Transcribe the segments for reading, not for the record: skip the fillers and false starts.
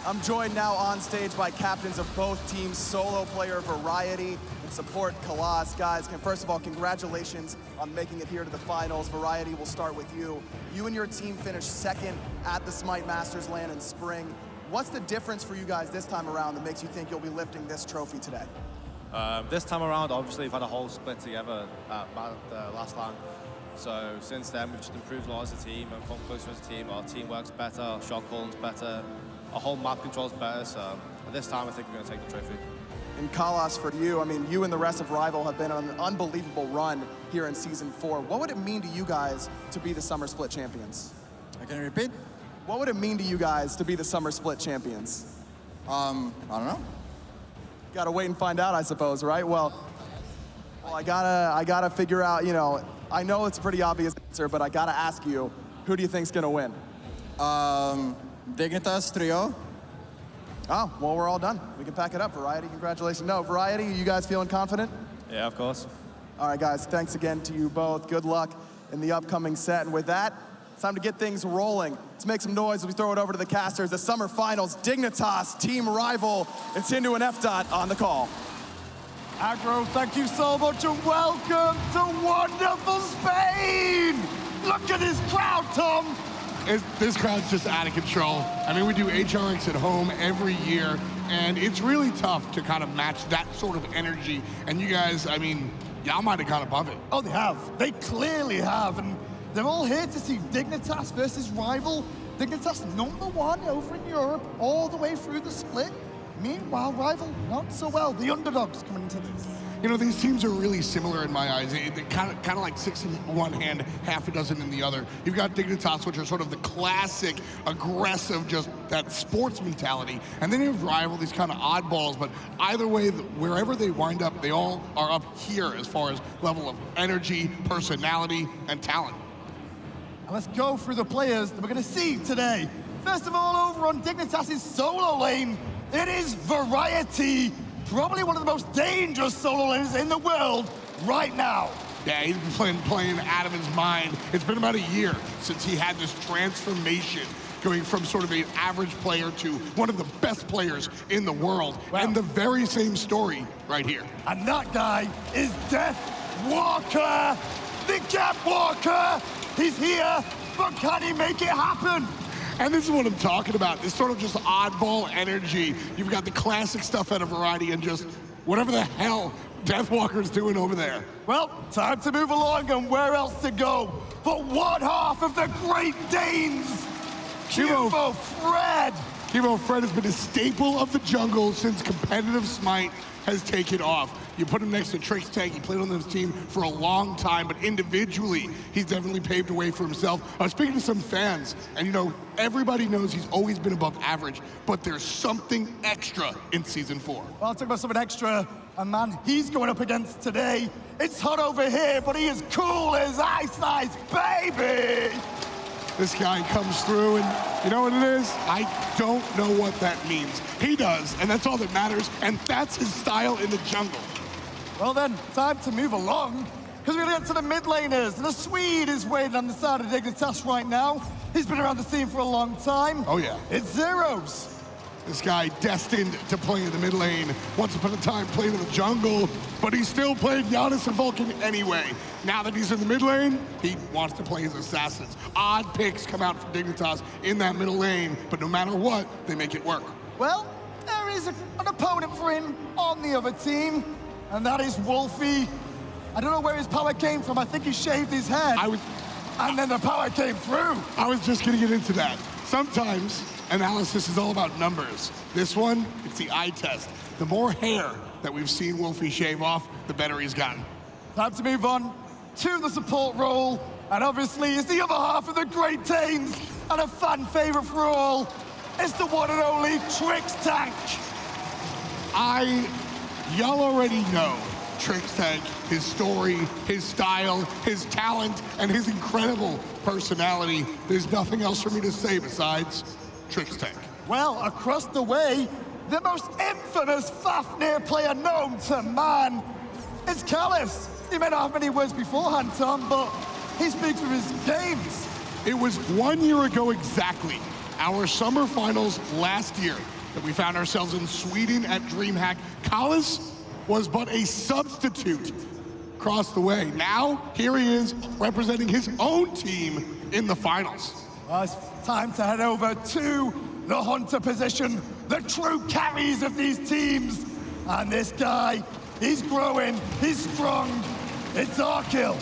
I'm joined now on stage by captains of both teams, solo player Variety and support Kalas. Guys, first of all, congratulations on making it here to the finals. Variety, we'll start with you. You and your team finished second at the Smite Masters LAN in spring. What's the difference for you guys this time around that makes you think you'll be lifting this trophy today? This time around, obviously, we've had a whole split together at the last LAN. So since then, we've just improved a lot as a team and come closer as a team. Our team works better, our shot calling's better, our whole map control's better. So at this time, I think we're going to take the trophy. And Kalas, for you, I mean, you and the rest of Rival have been on an unbelievable run here in Season 4. What would it mean to you guys to be the Summer Split champions? Can you repeat? What would it mean to you guys to be the Summer Split champions? I don't know. Gotta wait and find out, I suppose, right? Well, I gotta figure out, you know, I know it's a pretty obvious answer, but I gotta ask you, who do you think's gonna win? Dignitas trio. Oh, well, we're all done. We can pack it up. Variety, congratulations. No, Variety, you guys feeling confident? Yeah, of course. All right, guys, thanks again to you both. Good luck in the upcoming set. And with that, it's time to get things rolling. Let's make some noise as we throw it over to the casters. The summer finals, Dignitas, Team Rival. It's into an F-Dot on the call. Aggro, thank you so much and welcome to wonderful Spain! Look at this crowd, Tom! This crowd's just out of control. I mean, we do HRX at home every year, and it's really tough to kind of match that sort of energy. And you guys, I mean, y'all might have gone above it. Oh, they have. They clearly have. And they're all here to see Dignitas versus Rival. Dignitas #1 over in Europe, all the way through the split. Meanwhile, Rival, not so well. The underdogs coming into this. You know, these teams are really similar in my eyes. They're kind of like 6 in one hand, half a dozen in the other. You've got Dignitas, which are sort of the classic, aggressive, just that sports mentality. And then you have Rival, these kind of oddballs. But either way, wherever they wind up, they all are up here as far as level of energy, personality, and talent. And let's go through the players that we're going to see today. First of all, over on Dignitas' solo lane, it is Variety. Probably one of the most dangerous solo lanes in the world right now. Yeah, he's been playing out of his mind. It's been about a year since he had this transformation, going from sort of an average player to one of the best players in the world. Wow. And the very same story right here. And that guy is Deathwalker, the Gap Walker. He's here, but can he make it happen? And this is what I'm talking about, this sort of just oddball energy. You've got the classic stuff out of Variety and just whatever the hell Deathwalker's doing over there. Well, time to move along and where else to go but one half of the Great Danes, Qvofred. Qvofred has been a staple of the jungle since competitive Smite has taken off. You put him next to Trixtank, he played on this team for a long time, but individually, he's definitely paved the way for himself. I was speaking to some fans, and you know, everybody knows he's always been above average, but there's something extra in Season 4. Well, talk about something extra, and man, he's going up against today. It's hot over here, but he is cool as iceicebaby. This guy comes through, and you know what it is? I don't know what that means. He does, and that's all that matters, and that's his style in the jungle. Well then, time to move along, because we're gonna get to the mid laners. And the Swede is waiting on the side of Dignitas right now. He's been around the scene for a long time. Oh yeah. It's Zyrhoes. This guy destined to play in the mid lane. Once upon a time played in the jungle, but he still played Giannis and Vulcan anyway. Now that he's in the mid lane, he wants to play his assassins. Odd picks come out from Dignitas in that middle lane, but no matter what, they make it work. Well, there is an opponent for him on the other team, and that is Wlfy. I don't know where his power came from. I think he shaved his head. And then the power came through. I was just gonna get into that. Sometimes analysis is all about numbers. This one, it's the eye test. The more hair that we've seen Wlfy shave off, the better he's gotten. Time to move on to the support role. And obviously, it's the other half of the Great Danes, and a fan favorite for all. It's the one and only Trixtank. Y'all already know Trixtank, his story, his style, his talent, and his incredible personality. There's nothing else for me to say besides Trixtank. Well, across the way, the most infamous Fafnir player known to man is Kalas. He may not have many words beforehand, Tom, but he speaks with his games. It was 1 year ago exactly our summer finals last year that we found ourselves in Sweden at DreamHack, Kalis was but a substitute across the way. Now, here he is representing his own team in the finals. Well, it's time to head over to the Hunter position, the true carries of these teams. And this guy, he's growing, he's strong. It's Arkkyl.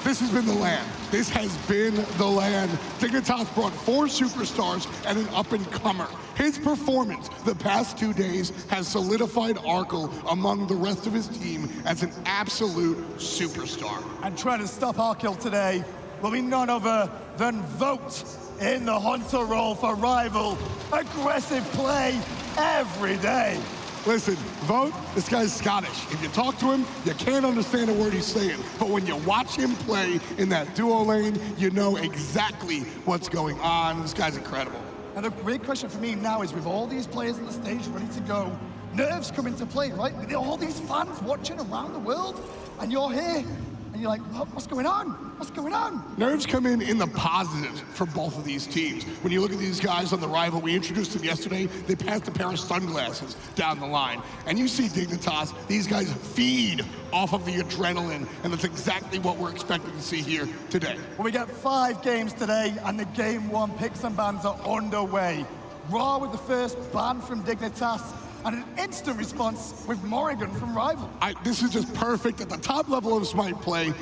This has been the land. This has been the land. Dignitas brought 4 superstars and an up-and-comer. His performance the past 2 days has solidified Arkkyl among the rest of his team as an absolute superstar. And trying to stop Arkkyl today will be none other than Vote in the Hunter role for Rival. Aggressive play every day. Listen, Vote, this guy's Scottish. If you talk to him, you can't understand a word he's saying. But when you watch him play in that duo lane, you know exactly what's going on. This guy's incredible. And the big question for me now is, with all these players on the stage ready to go, nerves come into play, right? With all these fans watching around the world, and you're here, and you're like, what's going on? What's going on? Nerves come in the positives for both of these teams. When you look at these guys on the Rival, we introduced them yesterday, they passed a pair of sunglasses down the line. And you see Dignitas, these guys feed off of the adrenaline, and that's exactly what we're expecting to see here today. Well, we got 5 games today, and the game 1 picks and bans are underway. Raw with the first ban from Dignitas, and an instant response with Morrigan from Rival. This is just perfect. At the top level of Smite play,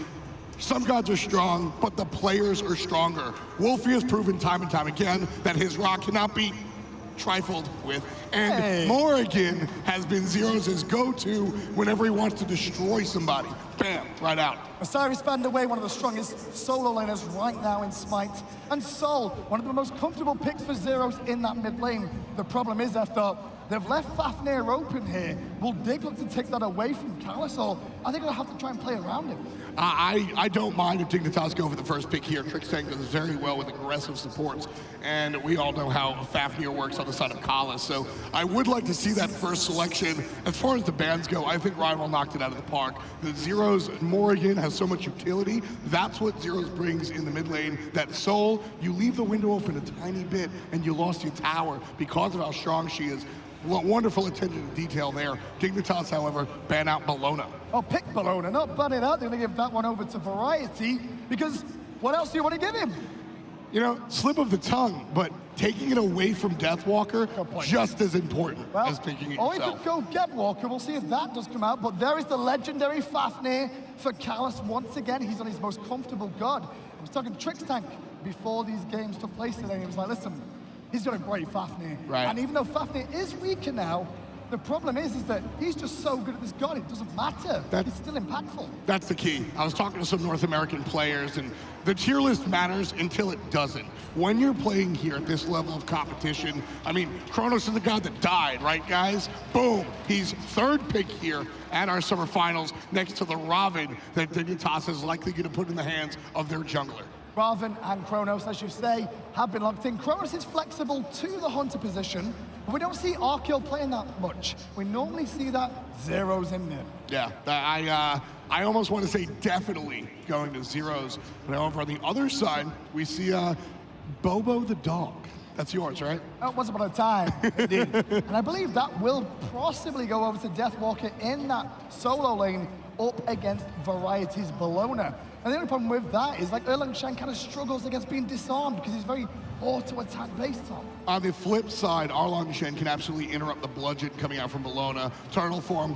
some gods are strong, but the players are stronger. Wlfy has proven time and time again that his Ra cannot be trifled with. And Morrigan has been Zyrhoes' go-to whenever he wants to destroy somebody. Bam, right out. Osiris Vanderway, one of the strongest solo laners right now in Smite. And Sol, one of the most comfortable picks for Zyrhoes in that mid lane. The problem is, after they've left Fafnir open here, will Dig look to take that away from Kalis, or are they going to have to try and play around him? I don't mind if Dignitas go for the first pick here. Trixtank does very well with aggressive supports, and we all know how Fafnir works on the side of Kalis, so I would like to see that first selection. As far as the bans go, I think Rival knocked it out of the park. The Zyrhoes, Morrigan has so much utility. That's what Zyrhoes brings in the mid lane. That Soul, you leave the window open a tiny bit, and you lost your tower because of how strong she is. Wonderful attention to detail there. Dignitas, however, ban out Bellona. Oh, pick Bellona, not ban it out. They're going to give that one over to Variety, because what else do you want to give him? You know, slip of the tongue, but taking it away from Deathwalker, just as important as taking it yourself. Or he could go Deathwalker. We'll see if that does come out. But there is the legendary Fafnir for Kalis once again. He's on his most comfortable god. I was talking to Trixtank before these games took place today. He was like, listen, he's got a great Fafnir. Right. And even though Fafnir is weaker now, the problem is that he's just so good at this god, it doesn't matter. It's still impactful. That's the key. I was talking to some North American players, and the tier list matters until it doesn't. When you're playing here at this level of competition, I mean, Chronos is the god that died, right, guys? Boom. He's 3rd pick here at our summer finals next to the Ravana that Dignitas is likely going to put in the hands of their jungler. Ravana and Chronos, as you say, have been locked in. Chronos is flexible to the Hunter position, but we don't see Arkkyl playing that much. We normally see that Zyrhoes in there. Yeah, I almost want to say definitely going to Zyrhoes, but however, on the other side, we see Bobo the dog. That's yours, right? Once upon a time, indeed. And I believe that will possibly go over to Deathwalker in that solo lane up against Variety's Bellona. And the only problem with that is, like, Erlang kind of struggles against being disarmed because he's very auto-attack based on. On the flip side, Erlang can absolutely interrupt the bludgeon coming out from Bellona. Turtle form,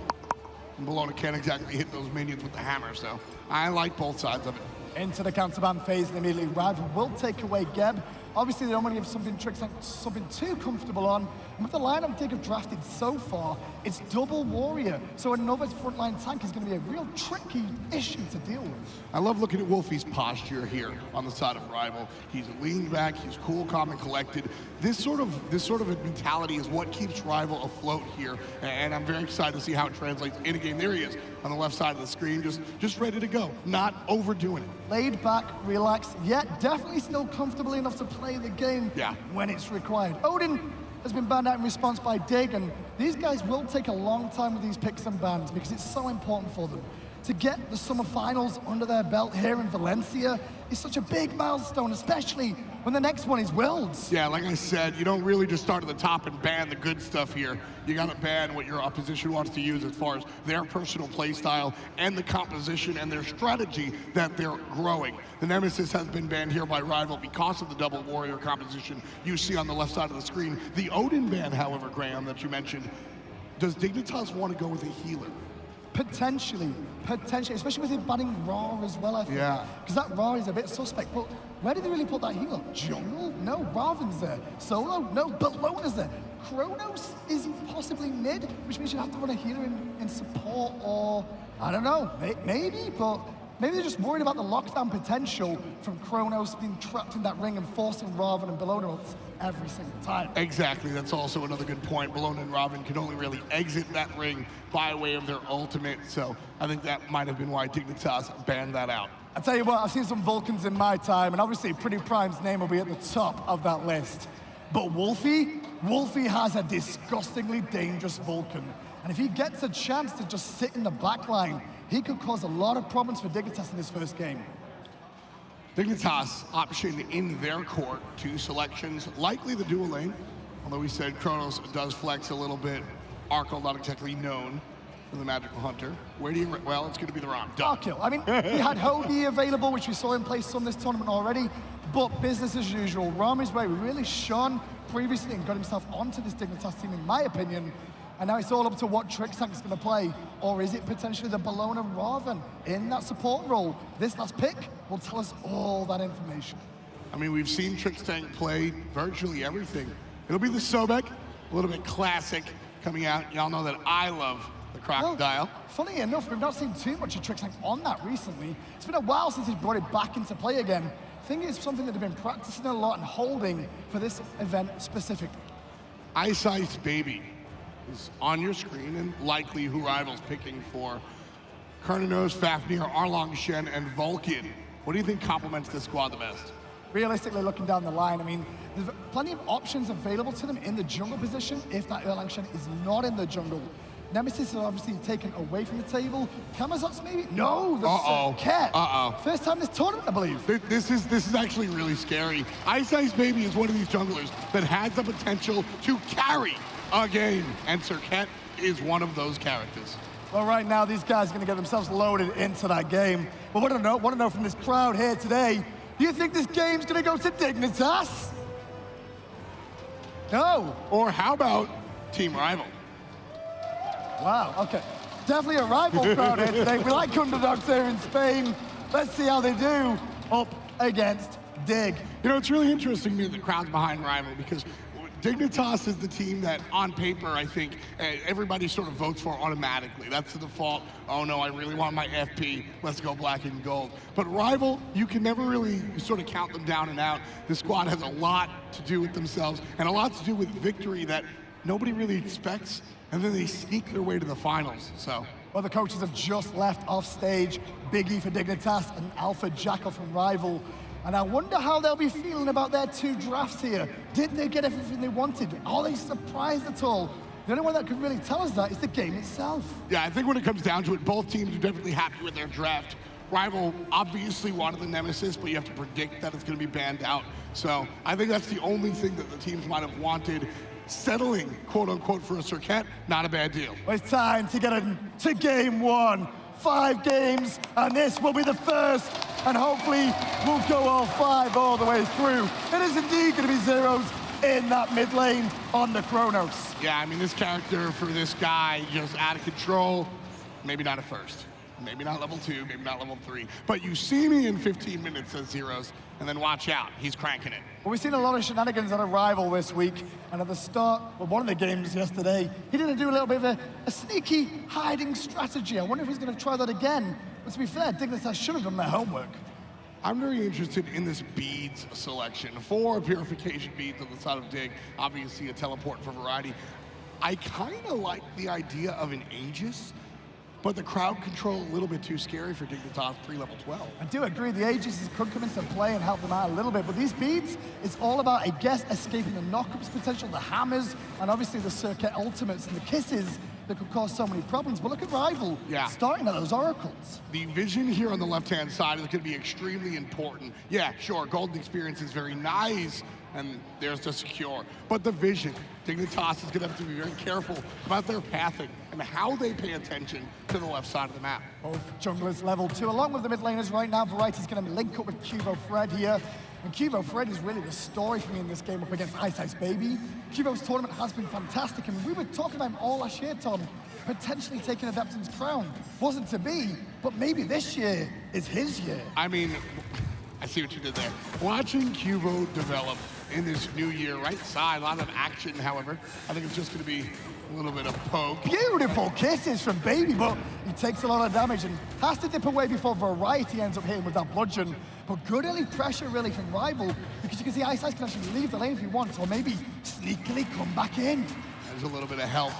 and Bellona can't exactly hit those minions with the hammer, so I like both sides of it. Into the counterban phase, and immediately Rival will take away Geb. Obviously, they don't want to give something something too comfortable on. And with the lineup they have drafted so far, it's double warrior. So another frontline tank is going to be a real tricky issue to deal with. I love looking at Wlfy's posture here on the side of Rival. He's leaned back, he's cool, calm, and collected. This sort of a mentality is what keeps Rival afloat here, and I'm very excited to see how it translates in a game. There he is on the left side of the screen, just ready to go, not overdoing it. Laid back, relaxed, yet definitely still comfortable enough to play the game when it's required. Odin has been banned out in response by Dig, and these guys will take a long time with these picks and bans because it's so important for them. To get the summer finals under their belt here in Valencia is such a big milestone, especially when the next one is Worlds. Yeah, like I said, you don't really just start at the top and ban the good stuff here. You gotta ban what your opposition wants to use as far as their personal play style and the composition and their strategy that they're growing. The Nemesis has been banned here by Rival because of the double warrior composition you see on the left side of the screen. The Odin ban, however, Graham, that you mentioned, does Dignitas want to go with a healer? Potentially, especially with him banning Ra as well, I think. Yeah. Because that Ra is a bit suspect, but where did they really put that healer? Jungle? No, Raven's there. Solo? No, Bellona's there. Chronos is possibly mid, which means you have to run a healer in support, or, I don't know, maybe, but maybe they're just worried about the lockdown potential from Chronos being trapped in that ring and forcing Raven and Bellona every single time. Exactly, that's also another good point. Bellona and Raven can only really exit that ring by way of their ultimate, so I think that might have been why Dignitas banned that out. I tell you what, I've seen some Vulcans in my time, and obviously Pretty Prime's name will be at the top of that list. But Wlfy has a disgustingly dangerous Vulcan, and if he gets a chance to just sit in the back line, he could cause a lot of problems for Dignitas in this first game. Dignitas option in their court, 2 selections, likely the dual lane, although we said Chronos does flex a little bit. Arkkyl not exactly known for the Magical Hunter. Where do you, well, it's gonna be the Ram. Arkkyl, I mean, he had Hoagie available, which we saw him play some this tournament already, but business as usual. Ram is where he really shone previously and got himself onto this Dignitas team, in my opinion. And now it's all up to what Trixtank is going to play, or is it potentially the Bellona Raven in that support role? This last pick will tell us all that information. I mean, we've seen Trixtank play virtually everything. It'll be the Sobek, a little bit classic, coming out. Y'all know that I love the Crocodile. Well, funny enough, we've not seen too much of Trixtank on that recently. It's been a while since he's brought it back into play again. I think it's something that they've been practicing a lot and holding for this event specifically. iceicebaby is on your screen, and likely who Rival's picking for. Cernunnos, Fafnir, Erlang, Sehn, and Vulcan. What do you think complements this squad the best? Realistically, looking down the line, I mean, there's plenty of options available to them in the jungle position if that Erlang Sehn is not in the jungle. Nemesis is obviously taken away from the table. Camazot's maybe? No, the Serqet. First time this tournament, I believe. This is actually really scary. iceicebaby is one of these junglers that has the potential to carry a game, and Serqet is one of those characters. Well, right now, these guys are going to get themselves loaded into that game. But want to know from this crowd here today, do you think this game's going to go to Dignitas? No. Or how about Team Rival? Wow, okay. Definitely a rival crowd here today. We like underdogs here in Spain. Let's see how they do up against Dig. You know, it's really interesting to me the crowd's behind Rival, because Dignitas is the team that, on paper, I think everybody sort of votes for automatically. That's the default. Oh no, I really want my FP. Let's go black and gold. But Rival, you can never really sort of count them down and out. The squad has a lot to do with themselves and a lot to do with victory that nobody really expects, and then they sneak their way to the finals, so. Well, the coaches have just left off stage. Biggie for Dignitas and Alpha Jackal from Rival. And I wonder how they'll be feeling about their 2 drafts here. Did they get everything they wanted? Are they surprised at all? The only one that could really tell us that is the game itself. Yeah, I think when it comes down to it, both teams are definitely happy with their draft. Rival obviously wanted the Nemesis, but you have to predict that it's going to be banned out. So I think that's the only thing that the teams might have wanted. Settling, quote unquote, for a Serqet, not a bad deal. Well, it's time to get into game 1. 5 games, and this will be the first, and hopefully we'll go all 5 all the way through. It is indeed going to be Zyrhoes in that mid lane on the Chronos. Yeah, I mean, this character for this guy, just out of control. Maybe not at first. Maybe not level 2, maybe not level 3. But you see me in 15 minutes as Zyrhoes, and then watch out, he's cranking it. Well, we've seen a lot of shenanigans at a Rival this week, and at the start of one of the games yesterday, he did do a little bit of a sneaky hiding strategy. I wonder if he's going to try that again. But to be fair, Dignitas should have done their homework. I'm very interested in this beads selection. 4 purification beads on the side of Dig, obviously a teleport for variety. I kind of like the idea of an Aegis, but the crowd control a little bit too scary for Dignitas pre-level 12. I do agree, the Aegis could come into play and help them out a little bit, but these beads, it's all about, I guess, escaping the knockups potential, the hammers, and obviously the Serqet ultimates and the kisses. that could cause so many problems. But look at Rival starting at those oracles. The vision here on the left-hand side is going to be extremely important. Yeah, sure, golden experience is very nice, and there's the secure. But the vision, Dignitas is going to have to be very careful about their pathing and how they pay attention to the left side of the map. Both junglers level 2, along with the mid laners right now. Variety's going to link up with Qvofred here. And Qvofred is really the story for me in this game up against iceicebaby. Qvo's tournament has been fantastic, and we were talking about him all last year, Tom, potentially taking Adepton's crown. Wasn't to be, but maybe this year is his year. I mean, I see what you did there. Watching Qvo develop in this new year, right side, a lot of action, however. I think it's just going to be a little bit of poke. Beautiful kisses from Baby, but he takes a lot of damage and has to dip away before Variety ends up hitting with that bludgeon. But good early pressure really from Rival, because you can see Ice Ice can actually leave the lane if he wants, or maybe sneakily come back in. There's a little bit of help.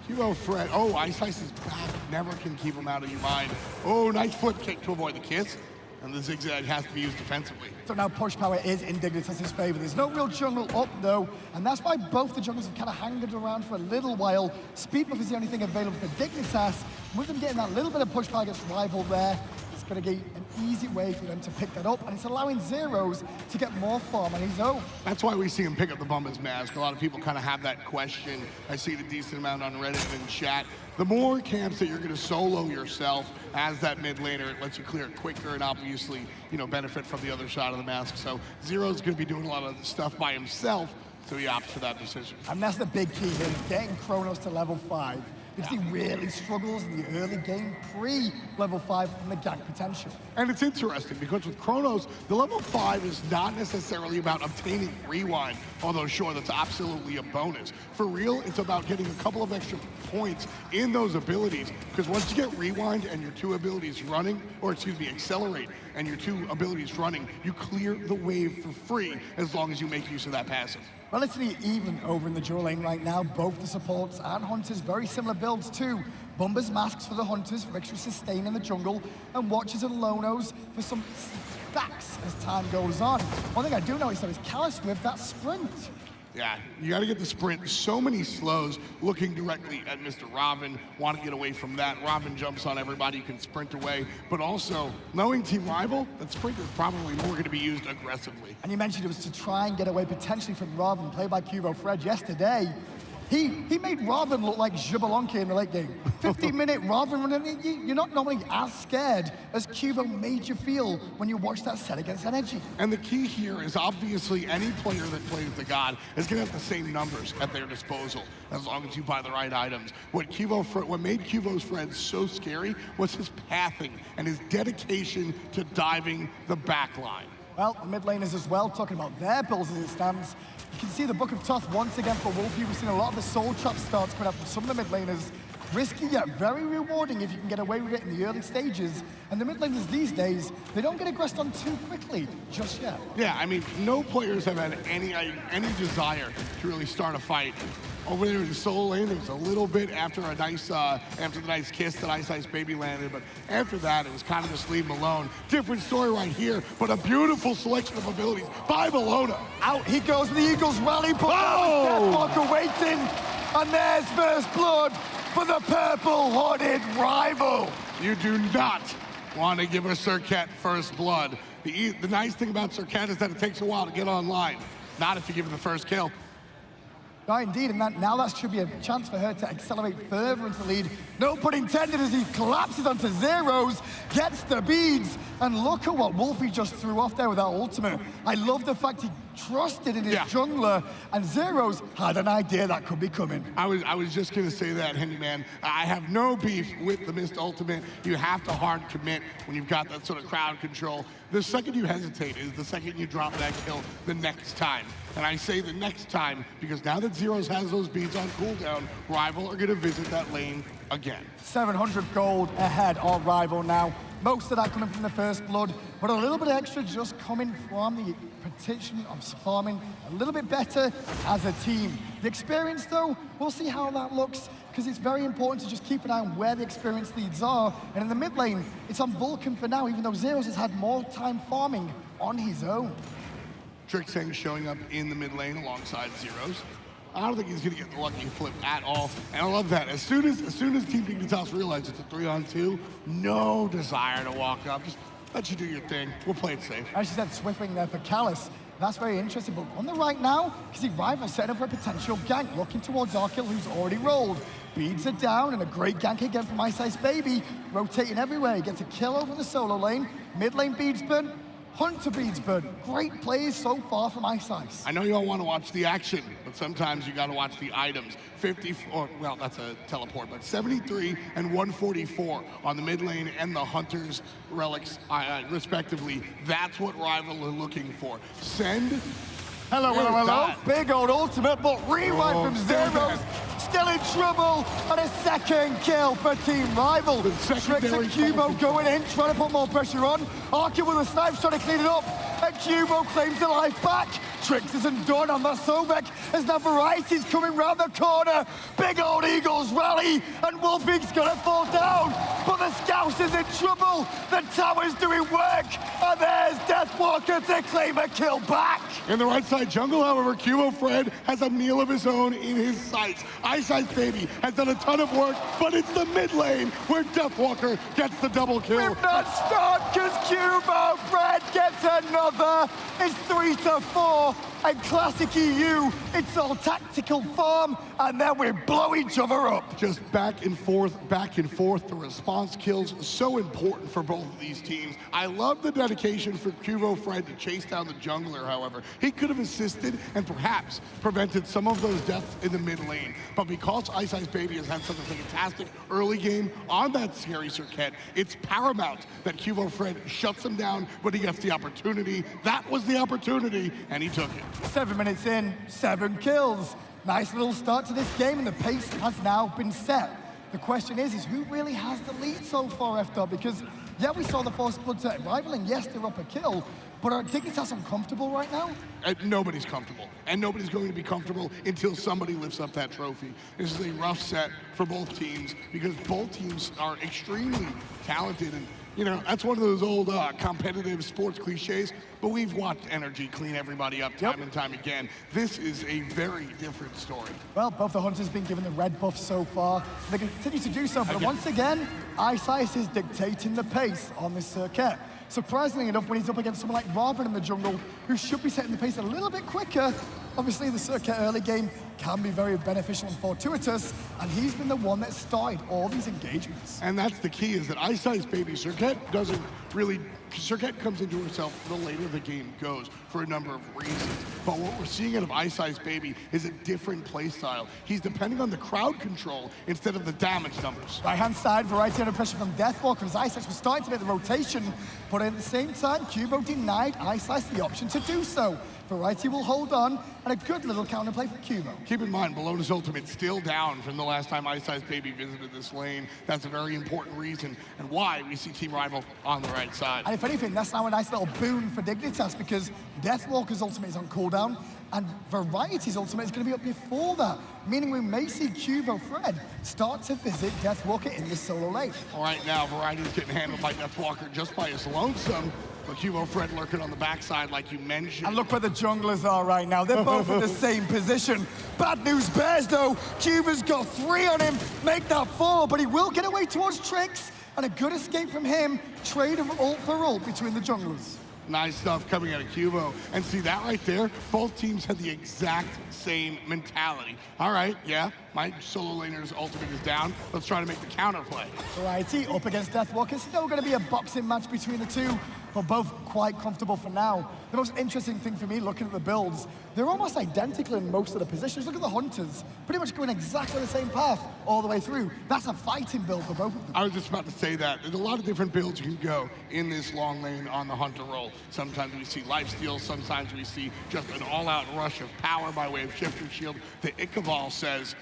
Qvofred, oh, Ice Ice is back. Never can keep him out of your mind. Oh, nice foot kick to avoid the kiss. And the zigzag has to be used defensively. So now push power is in Dignitas' favor. There's no real jungle up though, and that's why both the junglers have kind of hanged around for a little while. Speed buff is the only thing available for Dignitas. With them getting that little bit of push power against Rival there, it's going to be an easy way for them to pick that up, and it's allowing Zyrhoes to get more farm on his own. That's why we see him pick up the Bumba's mask. A lot of people kind of have that question. I see it a decent amount on Reddit and chat. The more camps that you're going to solo yourself as that mid laner, it lets you clear it quicker and obviously, you know, benefit from the other side of the mask. So Zyrhoes going to be doing a lot of stuff by himself, so he opts for that decision. And that's the big key here, is getting Chronos to level 5. Because he really struggles in the early game pre-level 5 from the gank potential. And it's interesting because with Chronos, the level 5 is not necessarily about obtaining rewind, although sure, that's absolutely a bonus. For real, it's about getting a couple of extra points in those abilities, because once you get rewind and your 2 abilities running, or excuse me, accelerate, and your 2 abilities running, you clear the wave for free as long as you make use of that passive. Relatively even over in the dual lane right now. Both the supports and hunters, very similar builds too. Bumba's masks for the hunters for extra sustain in the jungle, and watches and Lonos for some stacks as time goes on. One thing I do notice though is Callus with that sprint. Yeah, you got to get the sprint. So many slows looking directly at Mr. Robin, want to get away from that. Robin jumps on everybody, you can sprint away. But also, knowing Team Rival, that sprint is probably more going to be used aggressively. And you mentioned it was to try and get away potentially from Robin, played by Qvofred yesterday. He made Ravana look like Xbalanque in the late game. 15-minute Ravana running, you're not normally as scared as Qvo made you feel when you watch that set against Energy. And the key here is obviously any player that plays the God is going to have the same numbers at their disposal, as long as you buy the right items. What made Qvofred so scary was his pathing and his dedication to diving the backline. Well, the mid laners as well, talking about their builds as it stands. You can see the Book of Toth once again for Wlfy. We've seen a lot of the soul trap starts coming out from some of the mid laners. Risky yet very rewarding if you can get away with it in the early stages. And the mid laners these days, they don't get aggressed on too quickly just yet. Yeah, I mean, no players have had any desire to really start a fight. Over there in the solo lane, there was a little bit after the nice kiss that iceicebaby landed, but after that, it was kind of just leave him alone. Different story right here, but a beautiful selection of abilities by Bellona. Out he goes with the Eagles rally, but Deathwalker waiting, and there's first blood for the purple-hooded Rival. You do not want to give a Serqet first blood. The nice thing about Serqet is that it takes a while to get online. Not if you give it the first kill. No, indeed, and now that should be a chance for her to accelerate further into the lead. No pun intended as he collapses onto Zyrhoes, gets the beads, and look at what Wlfy just threw off there with that ultimate. I love the fact he trusted in his jungler, and Zyrhoes had an idea that could be coming. I was just going to say that, Handyman. I have no beef with the missed ultimate. You have to hard commit when you've got that sort of crowd control. The second you hesitate is the second you drop that kill the next time. And I say the next time because now that Zyrhoes has those beads on cooldown, Rival are going to visit that lane again. 700 gold ahead of Rival now. Most of that coming from the first blood, but a little bit extra just coming from the petition of farming a little bit better as a team. The experience though, we'll see how that looks, because it's very important to just keep an eye on where the experience leads are. And in the mid lane, it's on Vulcan for now, even though Zyrhoes has had more time farming on his own. Trixtank showing up in the mid lane alongside Zyrhoes. I don't think he's going to get the lucky flip at all. And I love that. As soon as Team Dignitas realized it's a 3-on-2, no desire to walk up. Just let you do your thing. We'll play it safe. As she said, Swiftwing there for Callus. That's very interesting, but on the right now, you see Rival setting up for a potential gank, looking towards Arkkyl, who's already rolled. Beads are down, and a great gank again from iceicebaby, rotating everywhere. He gets a kill over the solo lane. Mid lane Beadsburn, Hunter Beadsburn. Great plays so far from Iceice. I know you all want to watch the action, but sometimes you got to watch the items. 54, well, that's a teleport, but 73 and 144 on the mid lane and the Hunter's relics, respectively. That's what Rival are looking for. Send. Hello, hello, hello. God. Big old ultimate, but rewind from Zyrhoes. Still in trouble, and a second kill for Team Rival. Tricks and Qvo going in, trying to put more pressure on. Arkkyl with a snipe, trying to clean it up, and Qvo claims the life back. Trix isn't done on that Sobek, as now Variety's coming round the corner. Big old Eagles rally, and Wlfy's gonna fall down, but the Scouse is in trouble. The tower's doing work, and there's Deathwalker to claim a kill back. In the right side jungle, however, Qvofred has a meal of his own in his sights. iceicebaby has done a ton of work, but it's the mid lane where Deathwalker gets the double kill. We've not stopped, because Qvofred gets another. It's 3-4. And classic EU, it's all tactical form, and then we blow each other up. Just back and forth, back and forth. The response kills, so important for both of these teams. I love the dedication for Qvofred to chase down the jungler, however. He could have assisted and perhaps prevented some of those deaths in the mid lane. But because iceicebaby has had such a fantastic early game on that scary Serqet, it's paramount that Qvofred shuts him down when he gets the opportunity. That was the opportunity, and he took it. 7 minutes in, 7 kills. Nice little start to this game, and the pace has now been set. The question is who really has the lead so far, FDub? Because, yeah, we saw the Force Blood to Rival, and yes, they're up a kill, but are Dignitas uncomfortable right now? Nobody's comfortable, and nobody's going to be comfortable until somebody lifts up that trophy. This is a rough set for both teams, because both teams are extremely talented, and you know, that's one of those old competitive sports cliches, but we've watched Energy clean everybody up time and time again. This is a very different story. Well, both the Hunters been given the red buff so far. They continue to do so, but once again, Iceice is dictating the pace on this Serqet. Surprisingly enough, when he's up against someone like Ravana in the jungle, who should be setting the pace a little bit quicker, obviously the Serqet early game can be very beneficial and fortuitous, and he's been the one that started all these engagements. And that's the key, is that iceicebaby, Serqet comes into herself the later the game goes for a number of reasons. But what we're seeing out of iceicebaby is a different play style. He's depending on the crowd control instead of the damage numbers. Right-hand side, Variety under pressure from Deathwalker as Iceice was starting to make the rotation, but at the same time, Qvo denied Iceice the option to do so. Variety will hold on, and a good little counterplay from Qvo. Keep in mind, Bellona's ultimate still down from the last time iceicebaby visited this lane. That's a very important reason, and why we see Team Rival on the right side. And if anything, that's now a nice little boon for Dignitas, because Deathwalker's ultimate is on cooldown, and Variety's ultimate is going to be up before that, meaning we may see Qvofred start to visit Deathwalker in the solo lane. All right, now Variety's getting handled by Deathwalker just by his lonesome, but Qvofred lurking on the backside like you mentioned. And look where the junglers are right now. They're both in the same position. Bad news bears, though. Qvo's got 3 on him, make that 4, but he will get away towards Trix, and a good escape from him. Trade of ult for ult between the junglers. Nice stuff coming out of Qvo. And see that right there? Both teams had the exact same mentality. All right, yeah, my solo laner's ultimate is down. Let's try to make the counterplay. Variety up against Deathwalker. Still going to be a boxing match between the two, but both quite comfortable for now. The most interesting thing for me, looking at the builds, they're almost identical in most of the positions. Look at the Hunters, pretty much going exactly the same path all the way through. That's a fighting build for both of them. I was just about to say that. There's a lot of different builds you can go in this long lane on the Hunter role. Sometimes we see lifesteal, sometimes we see just an all-out rush of power by way of shifter shield. The Iceicebaby says,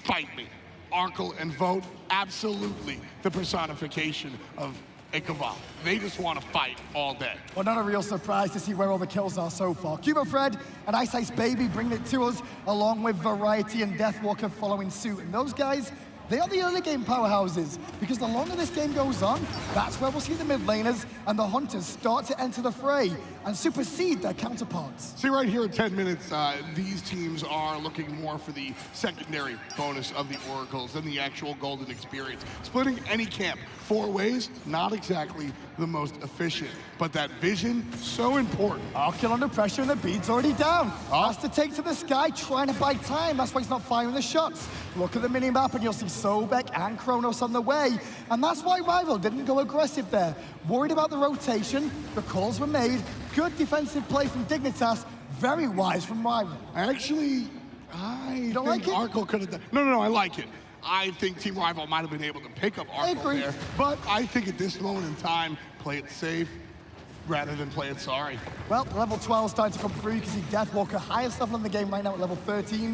fight me. Arkkyl and Vote, absolutely the personification of Iceicebaby. They just want to fight all day. Well, not a real surprise to see where all the kills are so far. Qvofred and iceicebaby bringing it to us, along with Variety and Deathwalker following suit. And those guys, They are the early game powerhouses, because the longer this game goes on, that's where we'll see the mid laners and the hunters start to enter the fray and supersede their counterparts. See right here at 10 minutes, these teams are looking more for the secondary bonus of the oracles than the actual golden experience. Splitting any camp 4 ways, not exactly the most efficient, but that vision, so important. Arkkyl under pressure and the bead's already down. Has to take to the sky, trying to buy time. That's why he's not firing the shots. Look at the mini-map and you'll see Sobek and Chronos on the way. And that's why Rival didn't go aggressive there. Worried about the rotation, the calls were made. Good defensive play from Dignitas, very wise from Rival. Actually, I don't think like it? Arkkyl could have done... No, I like it. I think Team Rival might have been able to pick up Arkkyl there. But I think at this moment in time, play it safe rather than play it sorry. Well, level 12 starting to come through. You can see Deathwalker, highest level in the game right now at level 13.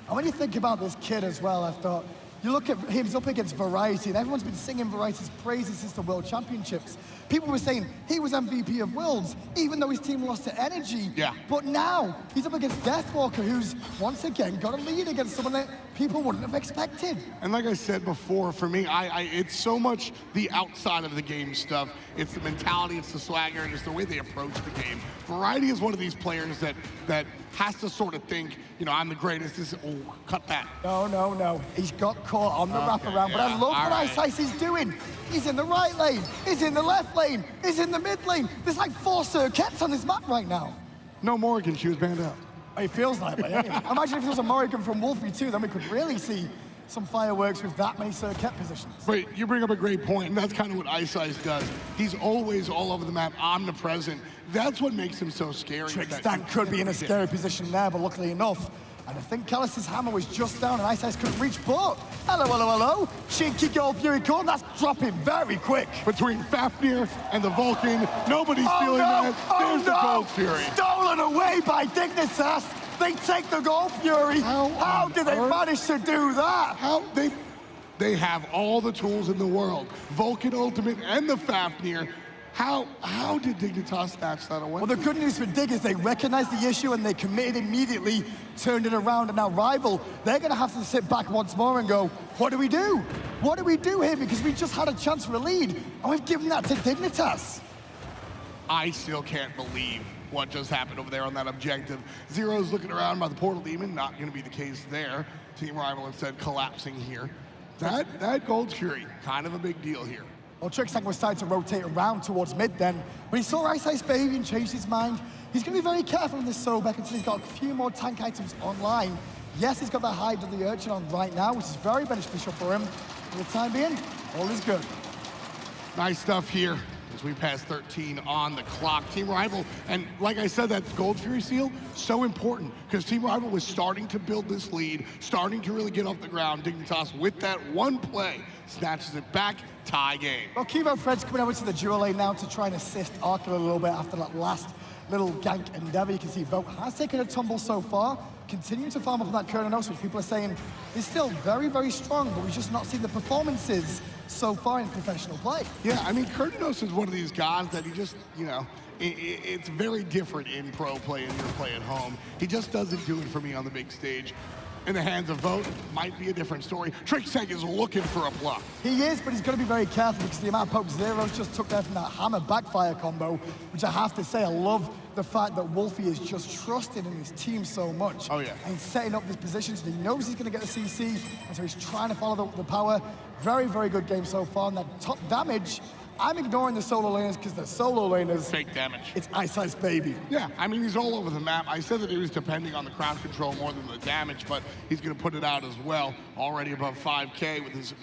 And when you think about this kid as well, I thought, you look at him, he's up against Variety, and everyone's been singing Variety's praises since the World Championships. People were saying he was MVP of Worlds, even though his team lost to Energy. Yeah. But now, he's up against Deathwalker, who's, once again, got a lead against someone that people wouldn't have expected. And like I said before, for me, it's so much the outside of the game stuff. It's the mentality, it's the swagger, and it's the way they approach the game. Variety is one of these players that has to sort of think, you know, I'm the greatest. Cut that. No. He's got caught on the wraparound, yeah, but I love what right. iceice is doing. He's in the right lane, he's in the left lane, he's in the mid lane. There's like 4 Serqets on this map right now. No Morrigan, she was banned out. It feels like it. Imagine if there was a Morrigan from Wlfy too, then we could really see some fireworks with that many Serqet positions. Wait, you bring up a great point, and that's kind of what iceice does. He's always all over the map, omnipresent. That's what makes him so scary. Trixtank could be in a scary position there, but luckily enough, and I think Callus's hammer was just down and iceice couldn't reach, but hello. Cheeky Gold Fury core, that's dropping very quick. Between Fafnir and the Vulcan, nobody's feeling that. There's the Gold Fury. Stolen away by Dignitas. They take the Gold Fury. How did they manage to do that? They have all the tools in the world. Vulcan Ultimate and the Fafnir. How did Dignitas snatch that away? Well, the good news for Dig is they recognized the issue and they committed immediately, turned it around, and now Rival, they're going to have to sit back once more and go, what do we do? What do we do here? Because we just had a chance for a lead, and we've given that to Dignitas. I still can't believe what just happened over there on that objective. Zyrhoes looking around by the Portal Demon, not going to be the case there. Team Rival instead collapsing here. That Gold Fury, kind of a big deal here. Well, Trixtank was starting to rotate around towards mid then, but he saw iceicebaby and changed his mind. He's going to be very careful in this Sobek until he's got a few more tank items online. Yes, he's got that Hide of the Urchin on right now, which is very beneficial for him. For the time being, all is good. Nice stuff here as we pass 13 on the clock. Team Rival, and like I said, that Gold Fury seal, so important, because Team Rival was starting to build this lead, starting to really get off the ground. Dignitas, with that one play, snatches it back, tie game. Well, Qvofred's coming over to the dual lane now to try and assist Arkkyl a little bit after that last little gank endeavor. You can see Vote has taken a tumble so far, continuing to farm up on that Cernunnos, which people are saying is still very, very strong, but we've just not seen the performances so far in professional play. Yeah, I mean, Cernunnos is one of these guys that he just, you know, it's very different in pro play and your play at home. He just doesn't do it for me on the big stage. In the hands of Vote, might be a different story. Trixtank is looking for a block. He is, but he's got to be very careful because the amount of poke Zyrhoes just took there from that hammer backfire combo, which I have to say, I love the fact that Wlfy is just trusted in his team so much. Oh, yeah. And setting up this position so he knows he's going to get the CC, and so he's trying to follow the power. Very, very good game so far. And that top damage, I'm ignoring the solo laners because the solo laners... Fake damage. It's iceicebaby. Yeah, I mean, he's all over the map. I said that he was depending on the crowd control more than the damage, but he's going to put it out as well. Already above 5K with his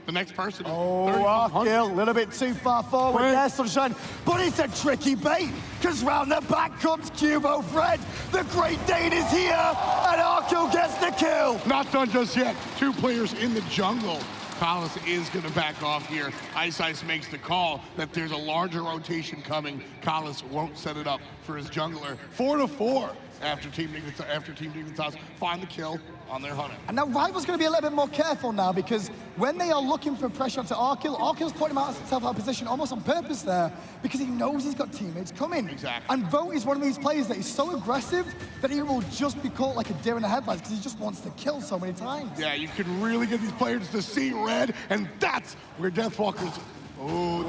the next person. Oh, Arkkyl, a little bit too far forward there, Sunshine. But it's a tricky bait, because round the back comes Qvofred. The Great Dane is here, and Arkkyl gets the kill. Not done just yet. 2 players in the jungle. Callis is going to back off here. iceice makes the call that there's a larger rotation coming. Callis won't set it up for his jungler. 4-4. after Team Dignitas find the kill on their hunter. And now Rival's going to be a little bit more careful now, because when they are looking for pressure onto Arkkyl, Arkyl's putting himself out of position almost on purpose there, because he knows he's got teammates coming. Exactly. And Vote is one of these players that is so aggressive that he will just be caught like a deer in the headlights, because he just wants to kill so many times. Yeah, you can really get these players to see red, and that's where Deathwalker's... Oh,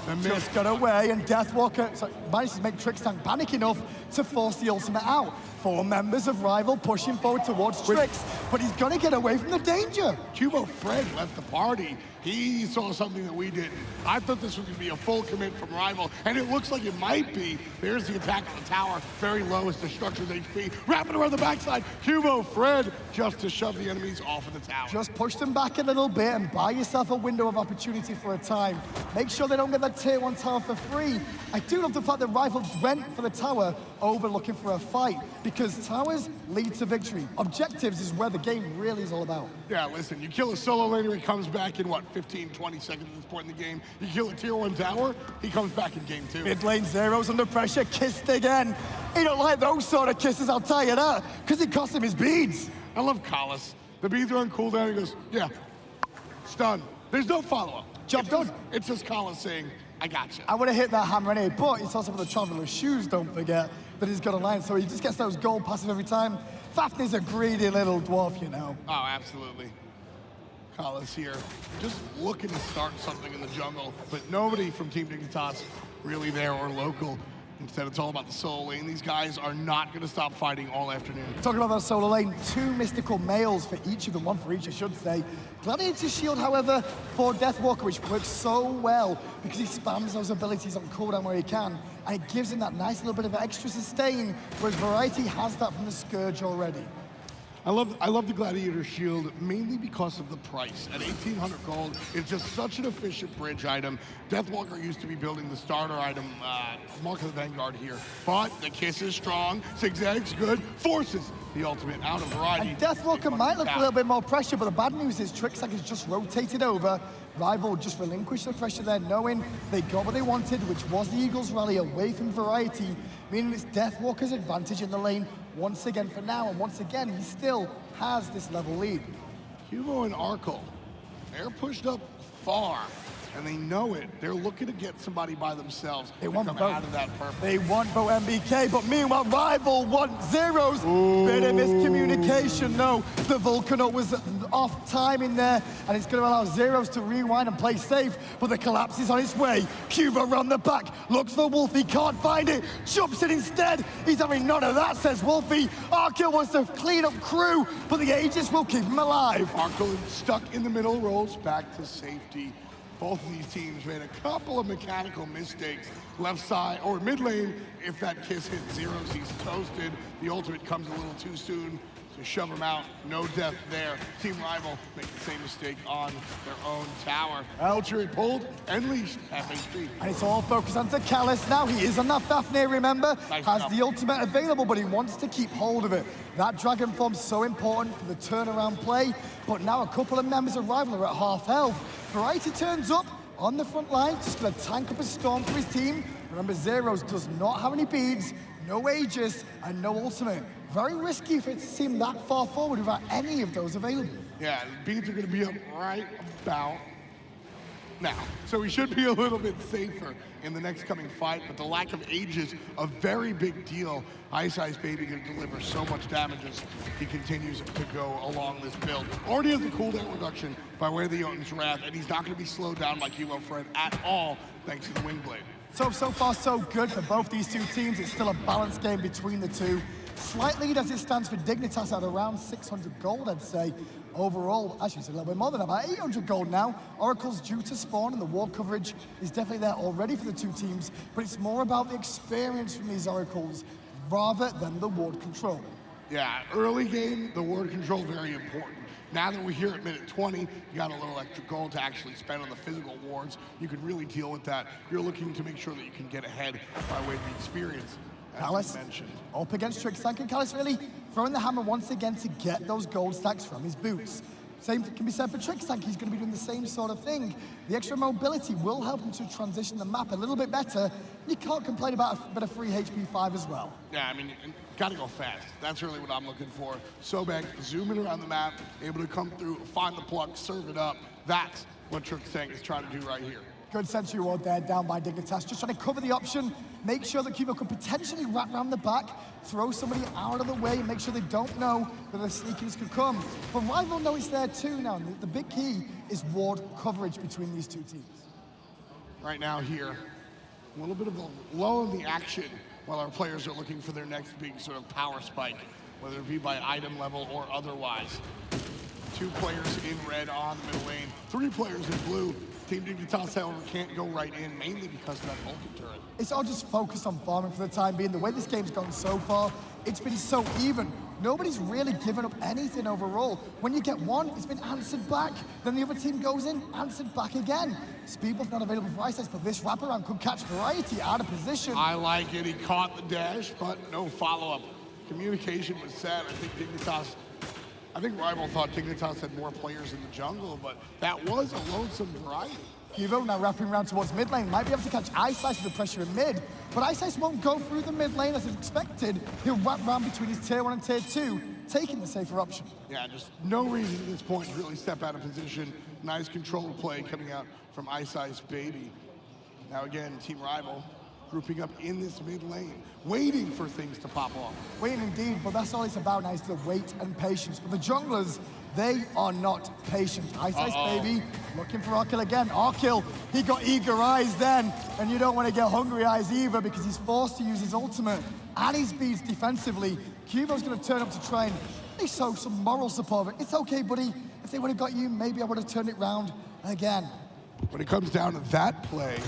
the miss. Just got away, and Deathwalker managed to make Trixtank panic enough to force the ultimate out. 4 members of Rival pushing forward towards Trix, but he's gonna get away from the danger. Qvofred left the party. He saw something that we didn't. I thought this was gonna be a full commit from Rival, and it looks like it might be. There's the attack on the tower, very low as Destructor's HP. Wrapping around the backside, Qvofred just to shove the enemies off of the tower. Just push them back a little bit and buy yourself a window of opportunity for a time. Make sure they don't get that tier 1 tower for free. I do love the fact that Rival went for the tower over looking for a fight, because towers lead to victory. Objectives is where the game really is all about. Yeah, listen, you kill a solo laner, he comes back in, what, 15, 20 seconds at this point in the game. You kill a tier 1 tower, he comes back in game 2. Mid lane Zyrhoes under pressure, kissed again. He don't like those sort of kisses, I'll tell you that, because it cost him his beads. I love Kalis. The beads are on cooldown, he goes, yeah, stun. There's no follow-up. Job done. It's just Kalis saying, I got you. I would have hit that hammer anyway, but it's also for the Traveler's Shoes, don't forget, that he's got a line, so he just gets those gold passive every time. Fafnir's a greedy little dwarf, you know. Oh, absolutely. Kalis here, just looking to start something in the jungle, but nobody from Team Dignitas really there or local. Instead, it's all about the solo lane. These guys are not going to stop fighting all afternoon. Talking about that solo lane, 2 mystical males for each of them, 1 for each, I should say. Gladiator's Shield, however, for Deathwalker, which works so well because he spams those abilities on cooldown where he can, and it gives him that nice little bit of extra sustain, whereas Variety has that from the Scourge already. I love the Gladiator Shield mainly because of the price. At 1,800 gold, it's just such an efficient bridge item. Deathwalker used to be building the starter item, Mark of the Vanguard here. But the kiss is strong, Zigzag's good, forces the ultimate out of Variety. And Deathwalker might look a little bit more pressure, but the bad news is Trixtank has just rotated over. Rival just relinquished the pressure there, knowing they got what they wanted, which was the Eagles rally away from Variety, meaning it's Deathwalker's advantage in the lane once again for now, and once again, he still has this level lead. Qvo and Arkkyl, they're pushed up far, and they know it. They're looking to get somebody by themselves. They want come both. out of that purple. They want both MBK, but meanwhile, Rival want Zyrhoes. Bit of miscommunication, no. The Vulcan was off timing there, and it's going to allow Zyrhoes to rewind and play safe, but the collapse is on its way. Qvo around the back, looks for Wlfy, can't find it, jumps in instead. He's having none of that, says Wlfy. Arkkyl wants to clean up crew, but the Aegis will keep him alive. Arkkyl stuck in the middle, rolls back to safety. Both of these teams made a couple of mechanical mistakes. Left side, or mid lane, if that kiss hits Zyrhoes, he's toasted. The ultimate comes a little too soon to shove him out. No death there. Team Rival make the same mistake on their own tower. Ultra pulled and leashed, half HP. And it's all focused onto Kalis now. He is on that Fafnir, remember? Nice Has job. the ultimate available, but he wants to keep hold of it. That Dragon Form's so important for the turnaround play, but now a couple of members of Rival are at half health. Variety turns up on the front line, just gonna tank up a storm for his team. Remember, Zyrhoes does not have any beads, no Aegis, and no ultimate. Very risky for it to seem that far forward without any of those available. Yeah, the beads are going to be up right about now. So we should be a little bit safer in the next coming fight, but the lack of Aegis, a very big deal. iceicebaby going to deliver so much damage as he continues to go along this build. Already has the cooldown reduction by way of the Jotun's Wrath, and he's not going to be slowed down by Qvofred at all, thanks to the Wingblade. So far, so good for both these two teams. It's still a balanced game between the two. Slight lead as it stands for Dignitas at around 600 gold, I'd say. Overall, actually it's a little bit more than that, about 800 gold now. Oracle's due to spawn, and the ward coverage is definitely there already for the two teams, but it's more about the experience from these Oracles rather than the ward control. Yeah, early game, the ward control, very important. Now that we're here at minute 20, you got a little extra gold to actually spend on the physical wards. You can really deal with that. You're looking to make sure that you can get ahead by way of the experience, as Kalis you mentioned. up against Trixtank, and Kalis really throwing the hammer once again to get those gold stacks from his boots. Same can be said for Trixtank. He's going to be doing the same sort of thing. The extra mobility will help him to transition the map a little bit better. You can't complain about a bit of free HP 5 as well. Yeah, I mean, gotta go fast. That's really what I'm looking for. Sobek zooming around the map, able to come through, find the plug, serve it up. That's what Trixtank is trying to do right here. Good sentry ward there, down by Dignitas. Just trying to cover the option, make sure that Qvofred could potentially wrap around the back, throw somebody out of the way, and make sure they don't know that the sneakers could come. But Rival know it's there too now. The big key is ward coverage between these two teams. Right now here, a little bit of a lull in the action while our players are looking for their next big sort of power spike, whether it be by item level or otherwise. 2 players in red on the middle lane, 3 players in blue. Team Dignitas, however, can't go right in, mainly because of that Vulcan turret. It's all just focused on farming for the time being. The way this game's gone so far, it's been so even. Nobody's really given up anything overall. When you get one, it's been answered back. Then the other team goes in, answered back again. Speed buff not available for iceice, but this wraparound could catch Variety out of position. I like it. He caught the dash, but no follow-up. Communication was set. I think Rival thought Dignitas had more players in the jungle, but that was a lonesome Variety. Qvofred now wrapping around towards mid lane, might be able to catch iceice with the pressure in mid, but iceice won't go through the mid lane as expected. He'll wrap around between his tier 1 and tier 2, taking the safer option. Yeah, just no reason at this point to really step out of position. Nice controlled play coming out from iceicebaby. Now again, Team Rival grouping up in this mid lane, waiting for things to pop off. Waiting indeed, but that's all it's about now is the wait and patience. But the junglers, they are not patient. iceicebaby looking for Arkkyl again. Arkkyl, he got eager eyes then, and you don't want to get hungry eyes either because he's forced to use his ultimate and his beads defensively. Qvofred's going to turn up to try and show some moral support. It's okay, buddy. If they would have got you, maybe I would have turned it round again. When it comes down to that play,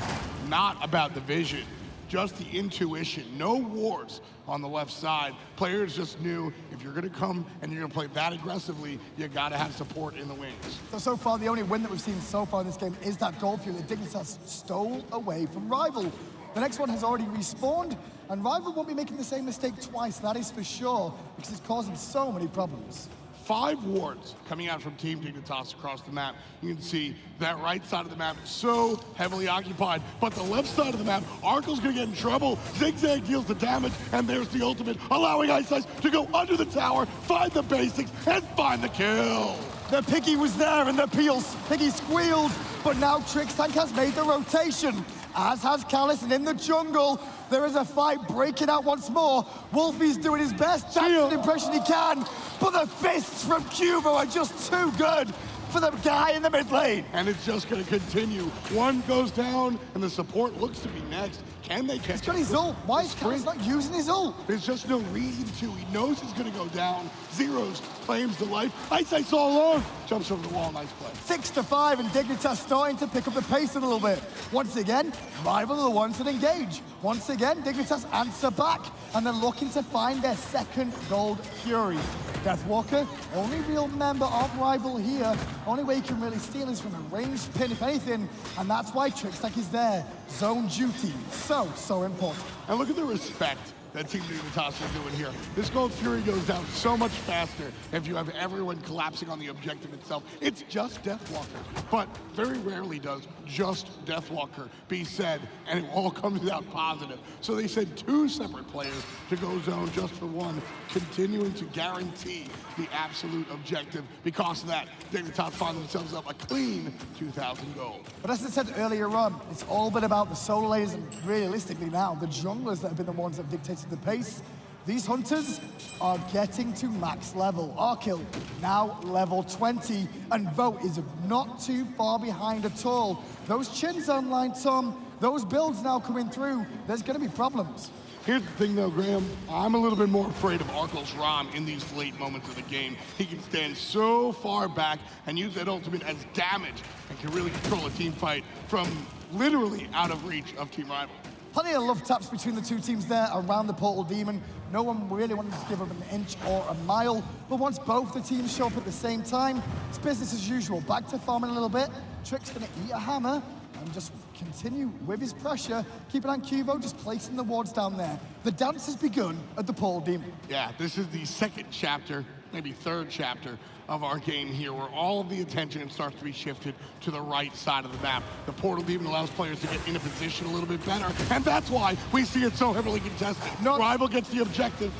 not about the vision, just the intuition. No wards on the left side. Players just knew if you're going to come and you're going to play that aggressively, you got to have support in the wings. So far, the only win that we've seen so far in this game is that gold fuel that Dignitas stole away from Rival. The next one has already respawned, and Rival won't be making the same mistake twice, that is for sure, because it's causing so many problems. 5 wards coming out from Team Dignitas across the map. You can see that right side of the map so heavily occupied, but the left side of the map, Arkyl's gonna get in trouble. Zigzag deals the damage, and there's the ultimate, allowing iceice to go under the tower, find the basics, and find the kill. The piggy was there and the piggy squealed, but now Trixtank has made the rotation, as has Callus, and in the jungle, there is a fight breaking out once more. Wlfy's doing his best, that's an impression he can, but the fists from Qvofred are just too good for the guy in the mid lane. And it's just gonna continue. One goes down, and the support looks to be next. Can they catch He's got his ult. Why is Callus not using his ult? There's just no reason to. He knows he's gonna go down. Zyrhoes claims the life. iceice all alone. Jumps over the wall, nice play. 6-5, and Dignitas starting to pick up the pace a little bit. Once again, Rival are the ones that engage. Once again, Dignitas answer back, and they're looking to find their second gold Fury. Deathwalker, only real member of Rival here. Only way he can really steal is from a ranged pin, if anything, and that's why Trixtank is there. Zone duty, so important. And look at the respect that Team Dignitas is doing here. This Gold Fury goes down so much faster if you have everyone collapsing on the objective itself. It's just Deathwalker, but very rarely does just Deathwalker be said, and it all comes out positive. So they sent 2 separate players to go zone just for one, continuing to guarantee the absolute objective. Because of that, Dignitas find themselves up a clean 2,000 gold. But as I said earlier on, it's all been about the solo lanes, and realistically now, the junglers that have been the ones that have dictated the pace. These hunters are getting to max level. Arkkyl now level 20, and Vote is not too far behind at all. Those chins online, Tom, those builds now coming through, there's gonna be problems. Here's the thing though, Graham, I'm a little bit more afraid of Arkyl's Ram in these late moments of the game. He can stand so far back and use that ultimate as damage and can really control a team fight from literally out of reach of Team Rival. Plenty of love taps between the 2 teams there around the Portal Demon. No one really wanted to give up an inch or a mile, but once both the teams show up at the same time, it's business as usual. Back to farming a little bit. Trick's gonna eat a hammer and just continue with his pressure. Keep an eye on Qvofred, just placing the wards down there. The dance has begun at the Portal Demon. Yeah, this is the second chapter maybe third chapter of our game here, where all of the attention starts to be shifted to the right side of the map. The portal even allows players to get in a position a little bit better, and that's why we see it so heavily contested. Rival gets the objective.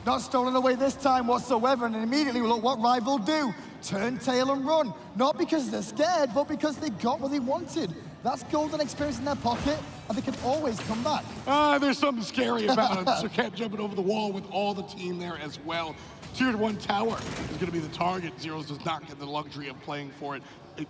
Not stolen away this time whatsoever, and immediately look what Rival do. Turn tail and run. Not because they're scared, but because they got what they wanted. That's golden experience in their pocket, and they can always come back. There's something scary about it. Serqet jumping over the wall with all the team there as well. Tier 1 tower is going to be the target. Zyrhoes does not get the luxury of playing for it.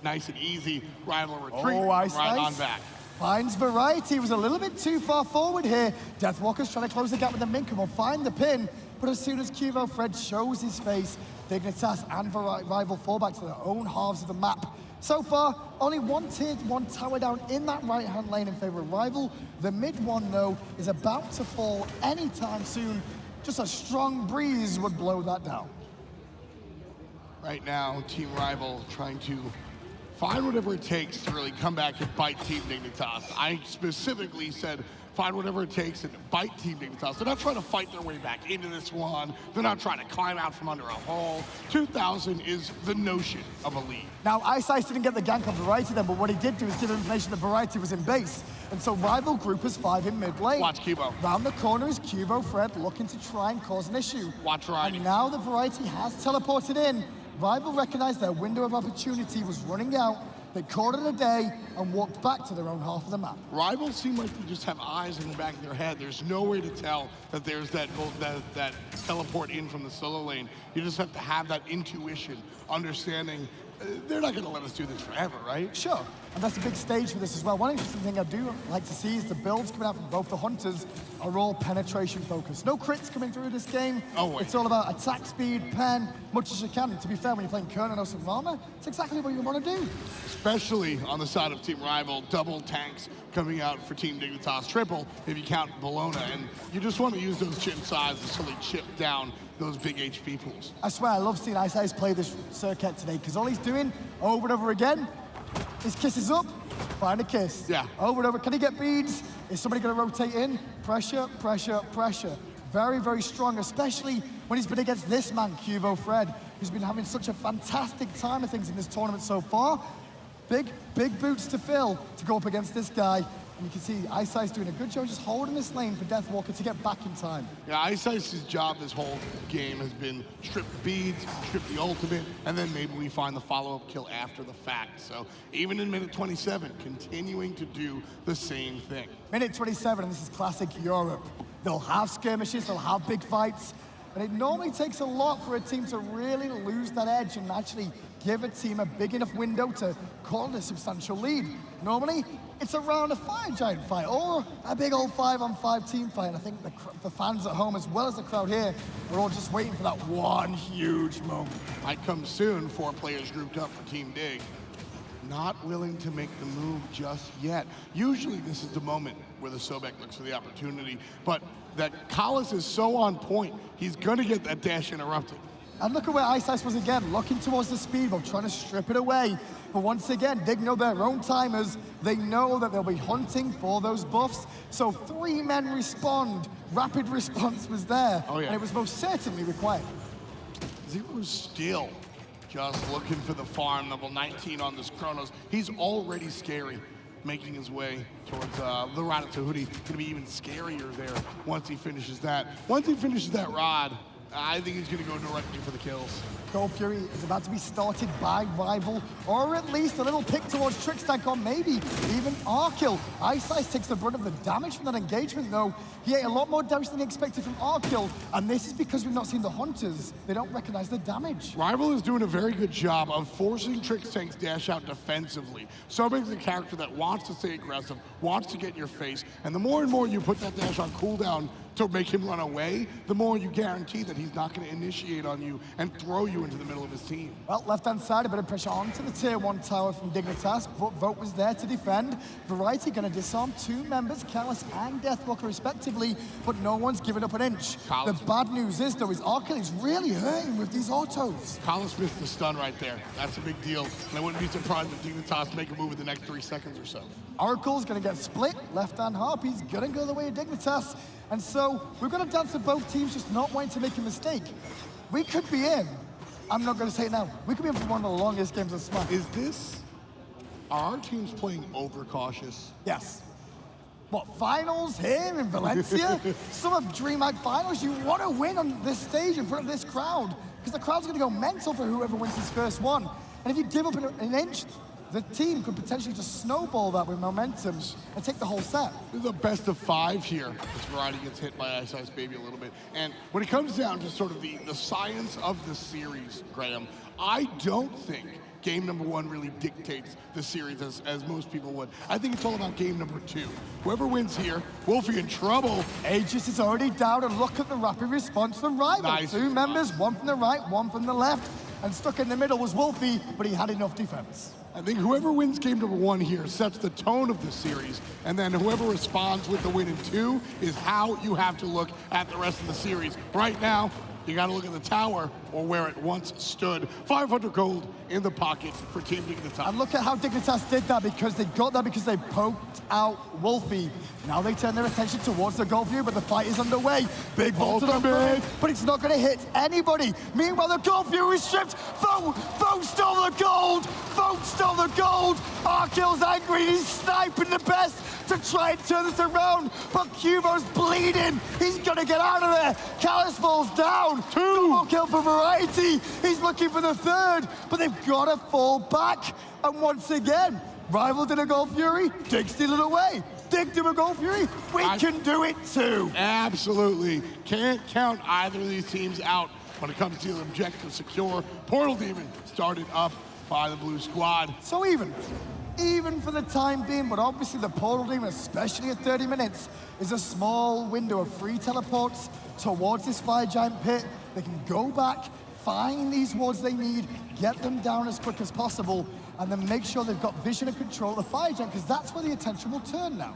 Nice and easy. Rival retreat, right on back. Finds variety. Was a little bit too far forward here. Deathwalker's trying to close the gap with the Minka. Will find the pin, but as soon as Qvofred shows his face, Dignitas and Rival fall back to their own halves of the map. So far, only one tier 1 tower down in that right-hand lane in favor of Rival. The mid one, though, is about to fall anytime soon. Just a strong breeze would blow that down. Right now, Team Rival trying to find whatever it takes to really come back and bite Team Dignitas. I specifically said find whatever it takes and bite Team Dignitas. They're not trying to fight their way back into this one. They're not trying to climb out from under a hole. 2,000 is the notion of a lead. Now, iceice didn't get the gank on Variety then, but what he did do is give information that Variety was in base. And so Rival group is 5 in mid lane. Watch Qvo. Round the corner is Qvofred looking to try and cause an issue. Watch Variety. And now the Variety has teleported in. Rival recognized their window of opportunity was running out. They called it a day and walked back to their own half of the map. Rivals seem like they just have eyes in the back of their head. There's no way to tell that there's that teleport in from the solo lane. You just have to have that intuition, understanding they're not going to let us do this forever, right? Sure, and that's a big stage for this as well. One interesting thing I do like to see is the builds coming out from both the hunters are all penetration focused. No crits coming through this game. It's all about attack speed, pen, much as you can. And to be fair, when you're playing Cernunnos and Rama, it's exactly what you want to do. Especially on the side of Team Rival, double tanks coming out for Team Dignitas, triple if you count Bellona, and you just want to use those chin sizes to really chip down those big HP pools. I swear, I love seeing iceice play this Serqet today, because all he's doing over and over again is kisses up, find a kiss. Yeah. Over and over. Can he get beads? Is somebody going to rotate in? Pressure, pressure, pressure. Very, very strong, especially when he's been against this man, Qvofred, who's been having such a fantastic time of things in this tournament so far. Big boots to fill to go up against this guy. And you can see iceice doing a good job just holding this lane for Deathwalker to get back in time. Yeah, iceice's job this whole game has been strip beads, strip the ultimate, and then maybe we find the follow-up kill after the fact. So even in minute 27, continuing to do the same thing. Minute 27, and this is classic Europe. They'll have skirmishes, they'll have big fights, and it normally takes a lot for a team to really lose that edge and actually give a team a big enough window to call it a substantial lead. Normally, it's around a fire giant fight or a big old 5-on-5 team fight. And I think the fans at home, as well as the crowd here, are all just waiting for that one huge moment. Might come soon, 4 players grouped up for Team Dig. Not willing to make the move just yet. Usually this is the moment where the Sobek looks for the opportunity, but that Kalas is so on point, he's gonna get that dash interrupted. And look at where iceice was again, looking towards the speedboat, trying to strip it away. But once again, Dig know their own timers. They know that they'll be hunting for those buffs. So 3 men respond. Rapid response was there. Oh, yeah. And it was most certainly required. Zyrhoes still just looking for the farm, level 19 on this Chronos. He's already scary, making his way towards the Ratatouille. Gonna be even scarier there once he finishes that. Once he finishes that rod, I think he's gonna go directly for the kills. Gold Fury is about to be started by Rival, or at least a little pick towards Trixtank, or maybe even Arkkyl. iceice takes the brunt of the damage from that engagement, though. He ate a lot more damage than he expected from Arkkyl, and this is because we've not seen the Hunters. They don't recognize the damage. Rival is doing a very good job of forcing Trixtank's dash out defensively. Sobek's a character that wants to stay aggressive, wants to get in your face, and the more and more you put that dash on cooldown to make him run away, the more you guarantee that he's not going to initiate on you and throw you into the middle of his team. Well, left-hand side, a bit of pressure onto the tier 1 tower from Dignitas, but Vote was there to defend. Variety going to disarm 2 members, Kalas and Deathwalker respectively, but no one's given up an inch. Kalas. The bad news is, though, is Arkkyl is really hurting with these autos. Kalas missed the stun right there. That's a big deal. And I wouldn't be surprised if Dignitas make a move in the next 3 seconds or so. Arkyl's going to get split, left-hand harp, he's going to go the way of Dignitas. And so, we're going to dance with both teams just not wanting to make a mistake. We could be in I'm not going to say it now. We could be in for one of the longest games of Smite. Are our teams playing overcautious? Yes. What, finals here in Valencia? Some of DreamHack finals, you want to win on this stage in front of this crowd, because the crowd's going to go mental for whoever wins this first one. And if you give up an inch, the team could potentially just snowball that with momentum and take the whole set. This is a best of 5 here as Variety gets hit by iceicebaby a little bit. And when it comes down to sort of the science of the series, Graham, I don't think game number 1 really dictates the series as most people would. I think it's all about game number 2. Whoever wins here, Wlfy in trouble. Aegis is already down, and look at the rapid response from Rival. Nice 2 response. members, 1 from the right, 1 from the left, and stuck in the middle was Wlfy, but he had enough defense. I think whoever wins game number 1 here sets the tone of the series, and then whoever responds with the win in 2 is how you have to look at the rest of the series. Right now, you got to look at the tower, or where it once stood. 500 gold in the pocket for Team Dignitas. And look at how Dignitas did that, because they got that because they poked out Wlfy. Now they turn their attention towards the gold view, but the fight is underway. Big vaulted up, but it's not going to hit anybody. Meanwhile, the gold view is stripped. Foe stole the gold. Foe stole the gold. Arkkyl's angry. He's sniping the best to try and turn this around, but Qvo's bleeding. He's going to get out of there. Callus falls down. 2 double kill for Variety. He's looking for the 3rd, but they've got to fall back. And once again, Rival did a Gold Fury, Dig steal it away. Dig do a Gold Fury, we can do it too. Absolutely. Can't count either of these teams out when it comes to the objective secure. Portal Demon started up by the blue squad. So even for the time being, but obviously the Portal Demon, especially at 30 minutes, is a small window of free teleports towards this Fire Giant pit. They can go back, find these wards they need, get them down as quick as possible, and then make sure they've got vision and control of the Fire Giant, because that's where the attention will turn now.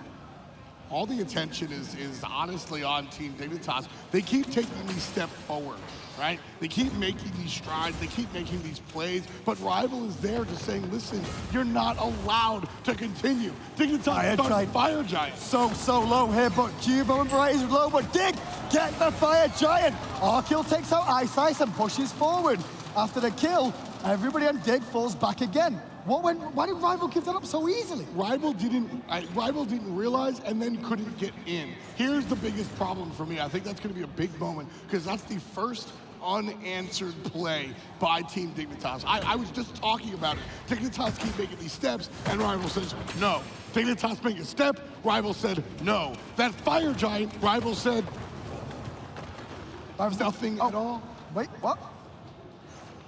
All the attention is honestly on Team Dignitas. They keep taking these steps forward, right? They keep making these strides, they keep making these plays, but Rival is there just saying, listen, you're not allowed to continue. Dignitas starts Fire Giant. So low here, but Qvo and Variety is low, but Dig, get the Fire Giant. Arkkyl takes out Ice and pushes forward. After the kill, everybody on Dig falls back again. Why did Rival give that up so easily? Rival didn't realize and then couldn't get in. Here's the biggest problem for me. I think that's going to be a big moment, because that's the first unanswered play by Team Dignitas. I was just talking about it. Dignitas keep making these steps, and Rival says no. Dignitas make a step, Rival said no. That Fire Giant, Rival said nothing at all. Wait, what?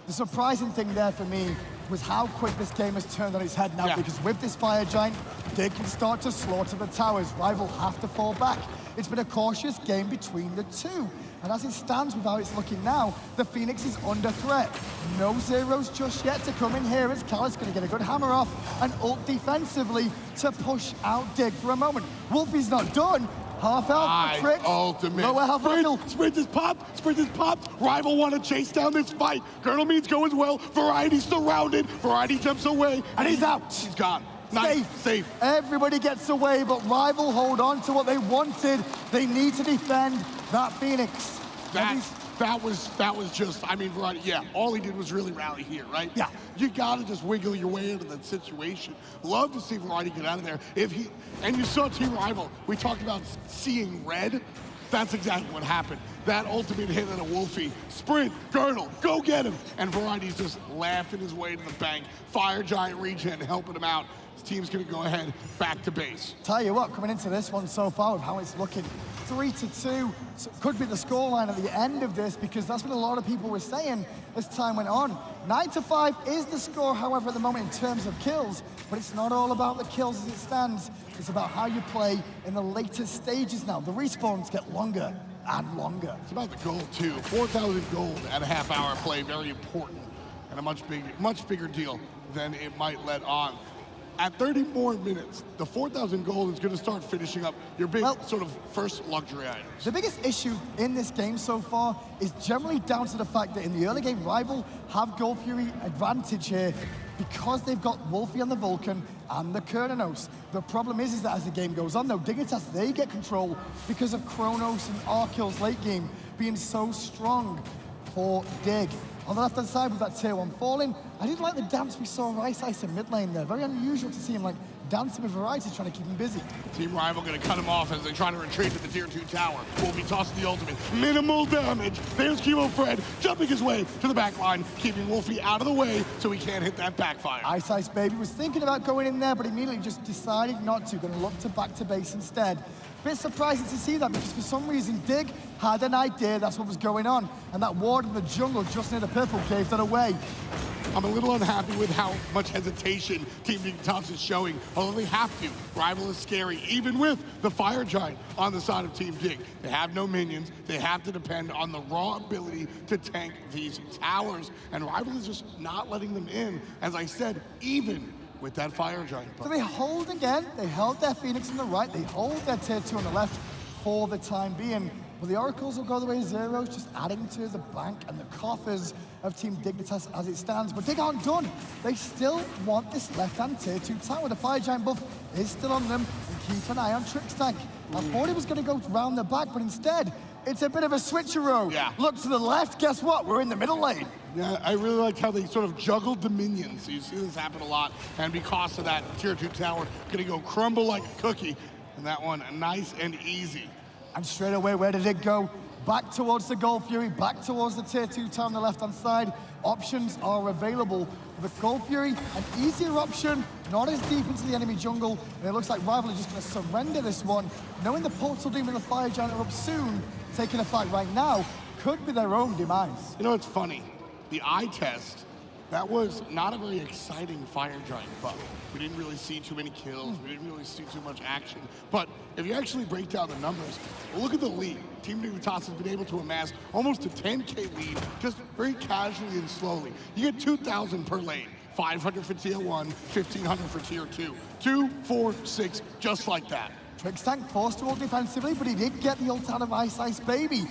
The surprising thing there for me was how quick this game has turned on its head now, because with this Fire Giant, they can start to slaughter the towers. Rival have to fall back. It's been a cautious game between the two. And as it stands with how it's looking now, the Phoenix is under threat. No Zyrhoes just yet to come in here, as Callus going to get a good hammer off and ult defensively to push out Dig for a moment. Wlfy's not done. Half health for Trix. Ultimate. Lower health for Sprint is popped. Rival want to chase down this fight. Girdle means go as well. Variety's surrounded. Variety jumps away. And he's out. He's gone. Nice. Safe. Everybody gets away, but Rival hold on to what they wanted. They need to defend that Phoenix. That was just, I mean, Variety, all he did was really rally here, right? Yeah. You gotta just wiggle your way into that situation. Love to see Variety get out of there. And you saw Team Rival, we talked about seeing red. That's exactly what happened. That ultimate hit on a Wlfy. Sprint, Girdle, go get him. And Variety's just laughing his way to the bank. Fire Giant regen helping him out. His team's gonna go ahead back to base. Tell you what, coming into this one so far with how it's looking, 3-2, so could be the scoreline at the end of this, because that's what a lot of people were saying as time went on. 9-5 is the score, however, at the moment in terms of kills, but it's not all about the kills as it stands. It's about how you play in the later stages now. The respawns get longer and longer. It's about the gold too. 4,000 gold at a half-hour play, very important, and a much bigger deal than it might let on. At 30 more minutes, the 4,000 gold is going to start finishing up your big sort of first luxury items. The biggest issue in this game so far is generally down to the fact that in the early game, Rival have Gold Fury advantage here because they've got Wlfy on the Vulcan and the Cernunnos. The problem is that as the game goes on, though, Dignitas, they get control because of Chronos and Arkkyl's late game being so strong for Dig. On the left-hand side with that tier 1 falling, I did like the dance we saw iceice in mid lane there. Very unusual to see him like dancing with Variety, trying to keep him busy. Team Rival gonna cut him off as they try to retreat to the tier 2 tower. Wlfy tosses the ultimate. Minimal damage. There's Qvofred jumping his way to the back line, keeping Wlfy out of the way so he can't hit that backfire. iceicebaby was thinking about going in there, but immediately just decided not to. Gonna look to back to base instead. Bit surprising to see that because for some reason Dig had an idea that's what was going on, and that ward in the jungle just near the purple gave that away. I'm a little unhappy with how much hesitation Team Dignitas is showing, although they have to. Rival is scary, even with the Fire Giant on the side of Team Dig. They have no minions. They have to depend on the raw ability to tank these towers, and Rival is just not letting them in, as I said, even with that Fire Giant. So they hold again. They held their Phoenix on the right. They hold their tier 2 on the left for the time being. Well, the Oracles will go the way of Zyrhoes, just adding to the bank and the coffers of Team Dignitas as it stands. But Dig aren't done. They still want this left-hand tier 2 tower. The Fire Giant buff is still on them, and keep an eye on Trixtank. I thought he was going to go round the back, but instead, it's a bit of a switcheroo. Yeah. Look to the left, guess what? We're in the middle lane. Yeah, I really like how they sort of juggled the minions. You see this happen a lot, and because of that, tier 2 tower gonna go crumble like a cookie, and that one nice and easy. And straight away, where did it go? Back towards the Gold Fury, back towards the tier 2 tower on the left-hand side. Options are available. The Gold Fury, an easier option, not as deep into the enemy jungle, and it looks like Rival are just gonna surrender this one, knowing the Portal Doom and the Fire Giant are up soon, taking a fight right now could be their own demise. You know, it's funny. The eye test, that was not a very exciting Fire Giant buff. We didn't really see too many kills. We didn't really see too much action. But if you actually break down the numbers, look at the lead. Team Dignitas has been able to amass almost a 10K lead, just very casually and slowly. You get 2,000 per lane. 500 for tier 1, 1,500 for tier 2. 2, 4, 6, just like that. Trixtank forced to ult defensively, but he did get the ult out of iceicebaby.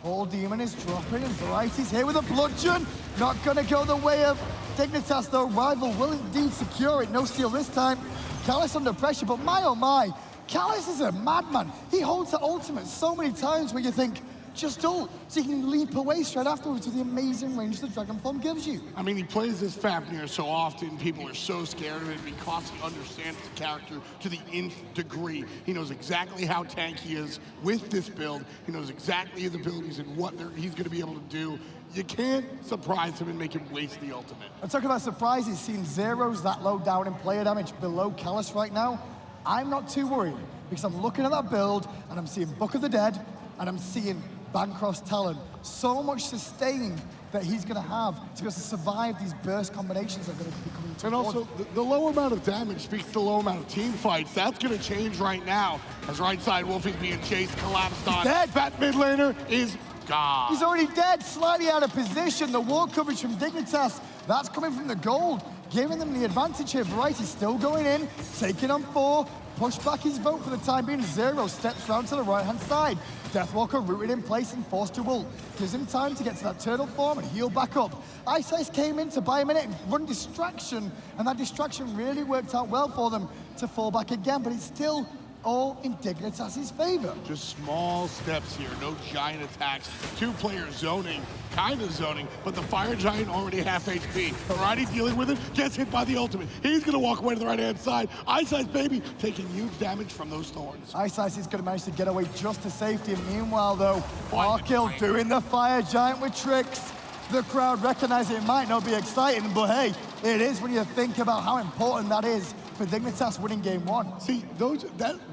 All Demon is dropping, and Variety's here with a bludgeon. Not gonna go the way of Dignitas, though. Rival will indeed secure it. No steal this time. Callis under pressure, but my oh my, Callis is a madman. He holds the ultimate so many times where you think, just ult, so you can leap away straight afterwards with the amazing range the Dragon Form gives you. I mean, he plays this Fafnir so often, people are so scared of it because he understands the character to the nth degree. He knows exactly how tanky he is with this build. He knows exactly his abilities and what he's going to be able to do. You can't surprise him and make him waste the ultimate. I'm talking about surprises, seeing Zyrhoes that low down in player damage below Callis right now. I'm not too worried because I'm looking at that build and I'm seeing Book of the Dead and I'm seeing Bancroft's talent. So much sustain that he's going to have to be able to survive these burst combinations that are going to be coming towards. And also, the low amount of damage speaks to the low amount of team fights. That's going to change right now as right side Wlfy's being chased, collapsed on. Dead. That mid laner is gone. He's already dead, slightly out of position. The wall coverage from Dignitas, that's coming from the gold, giving them the advantage here. Variety still going in, taking on 4. Push back his vote for the time being. Zyrhoes steps round to the right-hand side. Deathwalker rooted in place and forced to ult. Gives him time to get to that turtle form and heal back up. Iceice came in to buy a minute and run distraction, and that distraction really worked out well for them to fall back again, but it's still all in Dignitas' favor. Just small steps here, no giant attacks. 2 players zoning, kind of zoning, but the Fire Giant already half HP. Variety dealing with it, gets hit by the ultimate. He's gonna walk away to the right-hand side. iceicebaby taking huge damage from those thorns. iceice is gonna manage to get away just to safety. And meanwhile though, Arkkyl doing the Fire Giant with tricks. The crowd recognize it might not be exciting, but hey, it is when you think about how important that is for Dignitas winning game 1. See,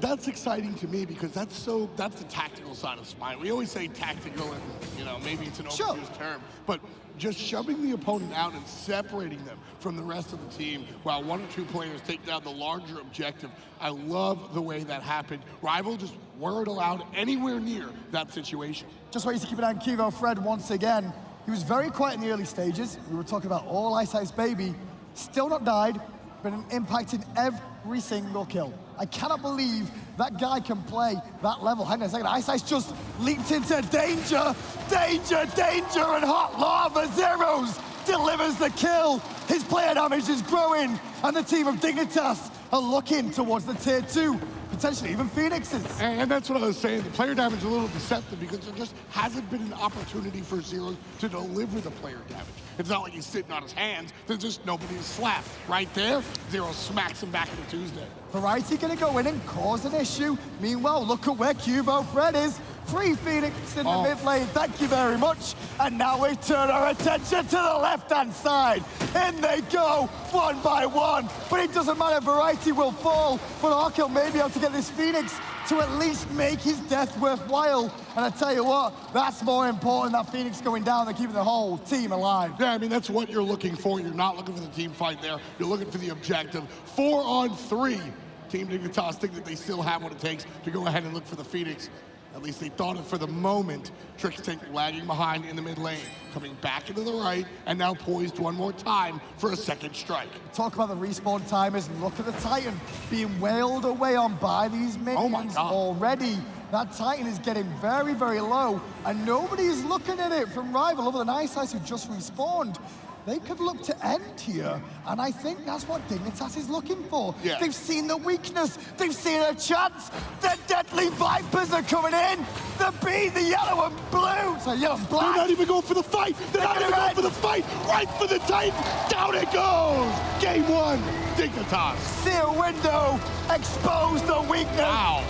that's exciting to me because that's the tactical side of Smite. We always say tactical, and you know maybe it's an overused term, but just shoving the opponent out and separating them from the rest of the team while 1 or 2 players take down the larger objective. I love the way that happened. Rival just weren't allowed anywhere near that situation. Just want you to keep an eye on Qvofred once again. He was very quiet in the early stages. We were talking about all iceicebaby, still not died, but impacting every single kill. I cannot believe that guy can play that level. Hang on a second, iceice just leaped into danger, danger, danger, and hot lava. Zyrhoes delivers the kill. His player damage is growing, and the team of Dignitas are looking towards the tier 2 potentially even Phoenixes. And that's what I was saying. The player damage is a little deceptive because there just hasn't been an opportunity for Zyrhoes to deliver the player damage. It's not like he's sitting on his hands. There's just nobody to slap. Right there, Zyrhoes smacks him back into Tuesday. Variety gonna go in and cause an issue. Meanwhile, look at where Qvofred is. 3 Phoenix in the mid lane, thank you very much. And now we turn our attention to the left-hand side. In they go, 1 by 1. But it doesn't matter, Variety will fall. But Arkkyl may be able to get this Phoenix to at least make his death worthwhile. And I tell you what, that's more important, that Phoenix going down than keeping the whole team alive. Yeah, I mean, that's what you're looking for. You're not looking for the team fight there. You're looking for the objective. 4 on 3. Team Dignitas think that they still have what it takes to go ahead and look for the Phoenix. At least they thought it for the moment. Trixtank lagging behind in the mid lane, coming back into the right, and now poised one more time for a second strike. Talk about the respawn timers, and look at the Titan being wailed away on by these minions already. That Titan is getting very, very low, and nobody is looking at it from Rival other than iceice who just respawned. They could look to end here, and I think that's what Dignitas is looking for. Yeah. They've seen the weakness, they've seen a chance. The deadly Vipers are coming in. The B, the yellow and blue. So yellow and black. They're not even going for the fight. They're not even going for the fight. Right for the Titan. Down it goes. Game 1, Dignitas. See a window, expose the weakness,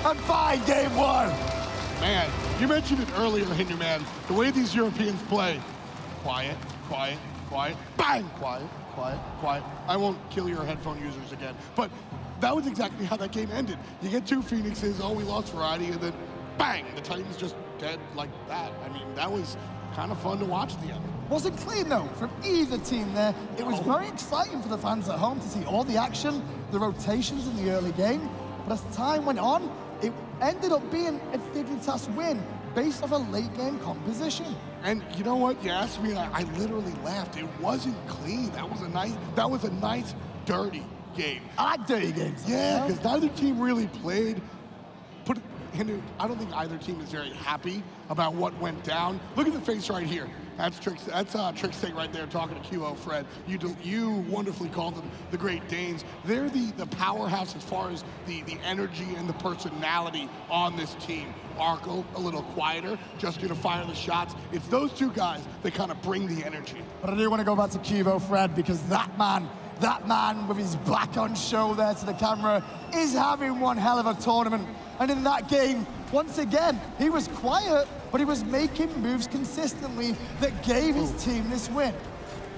and find game 1. Man, you mentioned it earlier, Hindu man. The way these Europeans play. Quiet, quiet, quiet, bang, quiet, quiet, quiet. I won't kill your headphone users again. But that was exactly how that game ended. You get 2 Phoenixes, we lost Variety, and then bang, the Titan's just dead like that. I mean, that was kind of fun to watch at the end. Wasn't clean though from either team there. It was very exciting for the fans at home to see all the action, the rotations in the early game. But as time went on, it ended up being a Dignitas win based off a late game composition. And you know what? You asked me, I literally laughed. It wasn't clean. That was a nice, dirty game. I like dirty games. Yeah, because neither team really played. I don't think either team is very happy about what went down. Look at the face right here. That's Trixtank right there talking to Qvofred. You wonderfully called them the Great Danes. They're the powerhouse as far as the energy and the personality on this team. Arkkyl, a little quieter, just gonna fire the shots. It's those 2 guys that kind of bring the energy. But I do want to go back to Qvofred because that man with his black on show there to the camera is having one hell of a tournament. And in that game, once again, he was quiet, but he was making moves consistently that gave his team this win.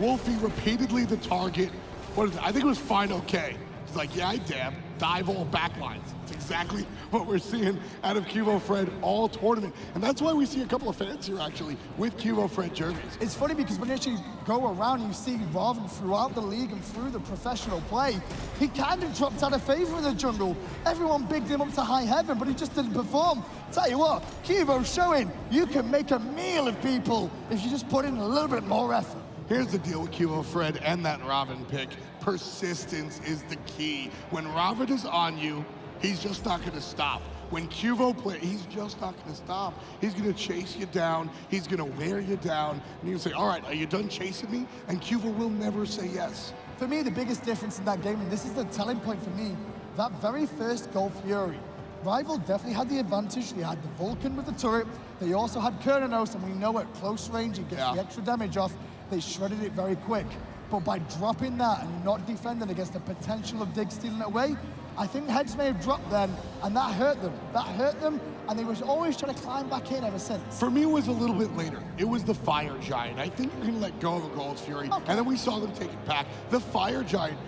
Wlfy repeatedly the target. What is it? I think it was Final K. He's like, yeah, I dab. Dive all backlines. It's exactly what we're seeing out of Qvofred all tournament. And that's why we see a couple of fans here, actually, with Qvofred jerseys. It's funny because when you actually go around, you see Ravana throughout the league and through the professional play, he kind of dropped out of favor in the jungle. Everyone bigged him up to high heaven, but he just didn't perform. Tell you what, Qvo's showing you can make a meal of people if you just put in a little bit more effort. Here's the deal with Qvofred and that Ravana pick. Persistence is the key. When Ravana's on you, he's just not gonna stop. When Qvo plays, he's just not gonna stop. He's gonna chase you down, he's gonna wear you down, and you can say, all right, are you done chasing me? And Qvo will never say yes. For me, the biggest difference in that game, and this is the telling point for me, that very first Gold Fury, Rival definitely had the advantage. They had the Vulcan with the turret. They also had Cernunnos, and we know at close range he gets the extra damage off. They shredded it very quick. But by dropping that and not defending against the potential of Dig stealing it away, I think heads may have dropped then, and that hurt them. That hurt them, and they was always trying to climb back in ever since. For me, it was a little bit later. It was the Fire Giant. I think you're gonna let go of a Gold Fury, and then we saw them take it back. The Fire Giant,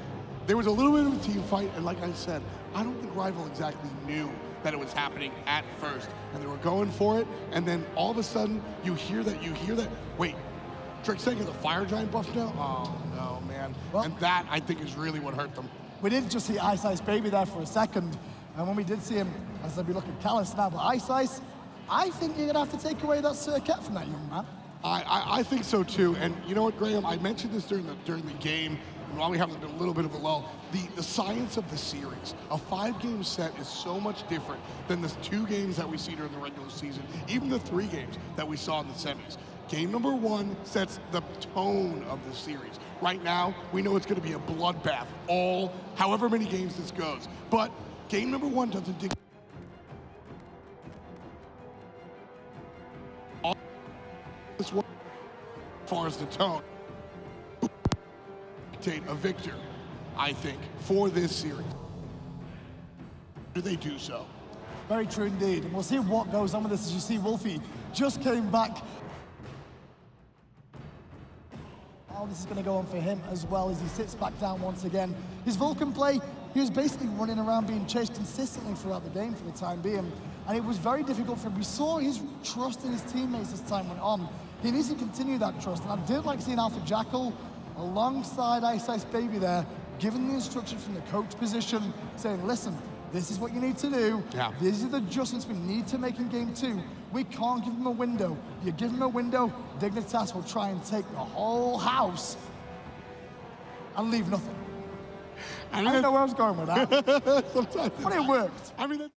there was a little bit of a team fight, and like I said, I don't think Rival exactly knew that it was happening at first, and they were going for it, and then all of a sudden, you hear that, wait, Trixtank has a Fire Giant buff now? Oh, no, man. Well, and that, I think, is really what hurt them. We did just see iceicebaby there for a second, and when we did see him, as I'd be looking callous now, but iceice, I think you're gonna have to take away that Serqet from that young man. I think so too, and you know what, Graham? I mentioned this during the game, and while we have a little bit of a lull, the science of the series. A 5-game set is so much different than the 2 games that we see during the regular season, even the 3 games that we saw in the semis. Game number 1 sets the tone of the series. Right now, we know it's gonna be a bloodbath, however many games this goes. But game number 1 doesn't dig as far as the tone. A victor, I think, for this series. Do they do so? Very true indeed. And we'll see what goes on with this as you see Wlfy just came back. How this is going to go on for him as well as he sits back down once again. His Vulcan play, he was basically running around being chased consistently throughout the game for the time being. And it was very difficult for him. We saw his trust in his teammates as time went on. He needs to continue that trust. And I did like seeing Alpha Jackal alongside iceicebaby there, giving the instruction from the coach position, saying, listen, this is what you need to do. Yeah. These are the adjustments we need to make in game 2. We can't give them a window. You give them a window, Dignitas will try and take the whole house and leave nothing. I don't know where I was going with that, Sometimes but it worked. I mean,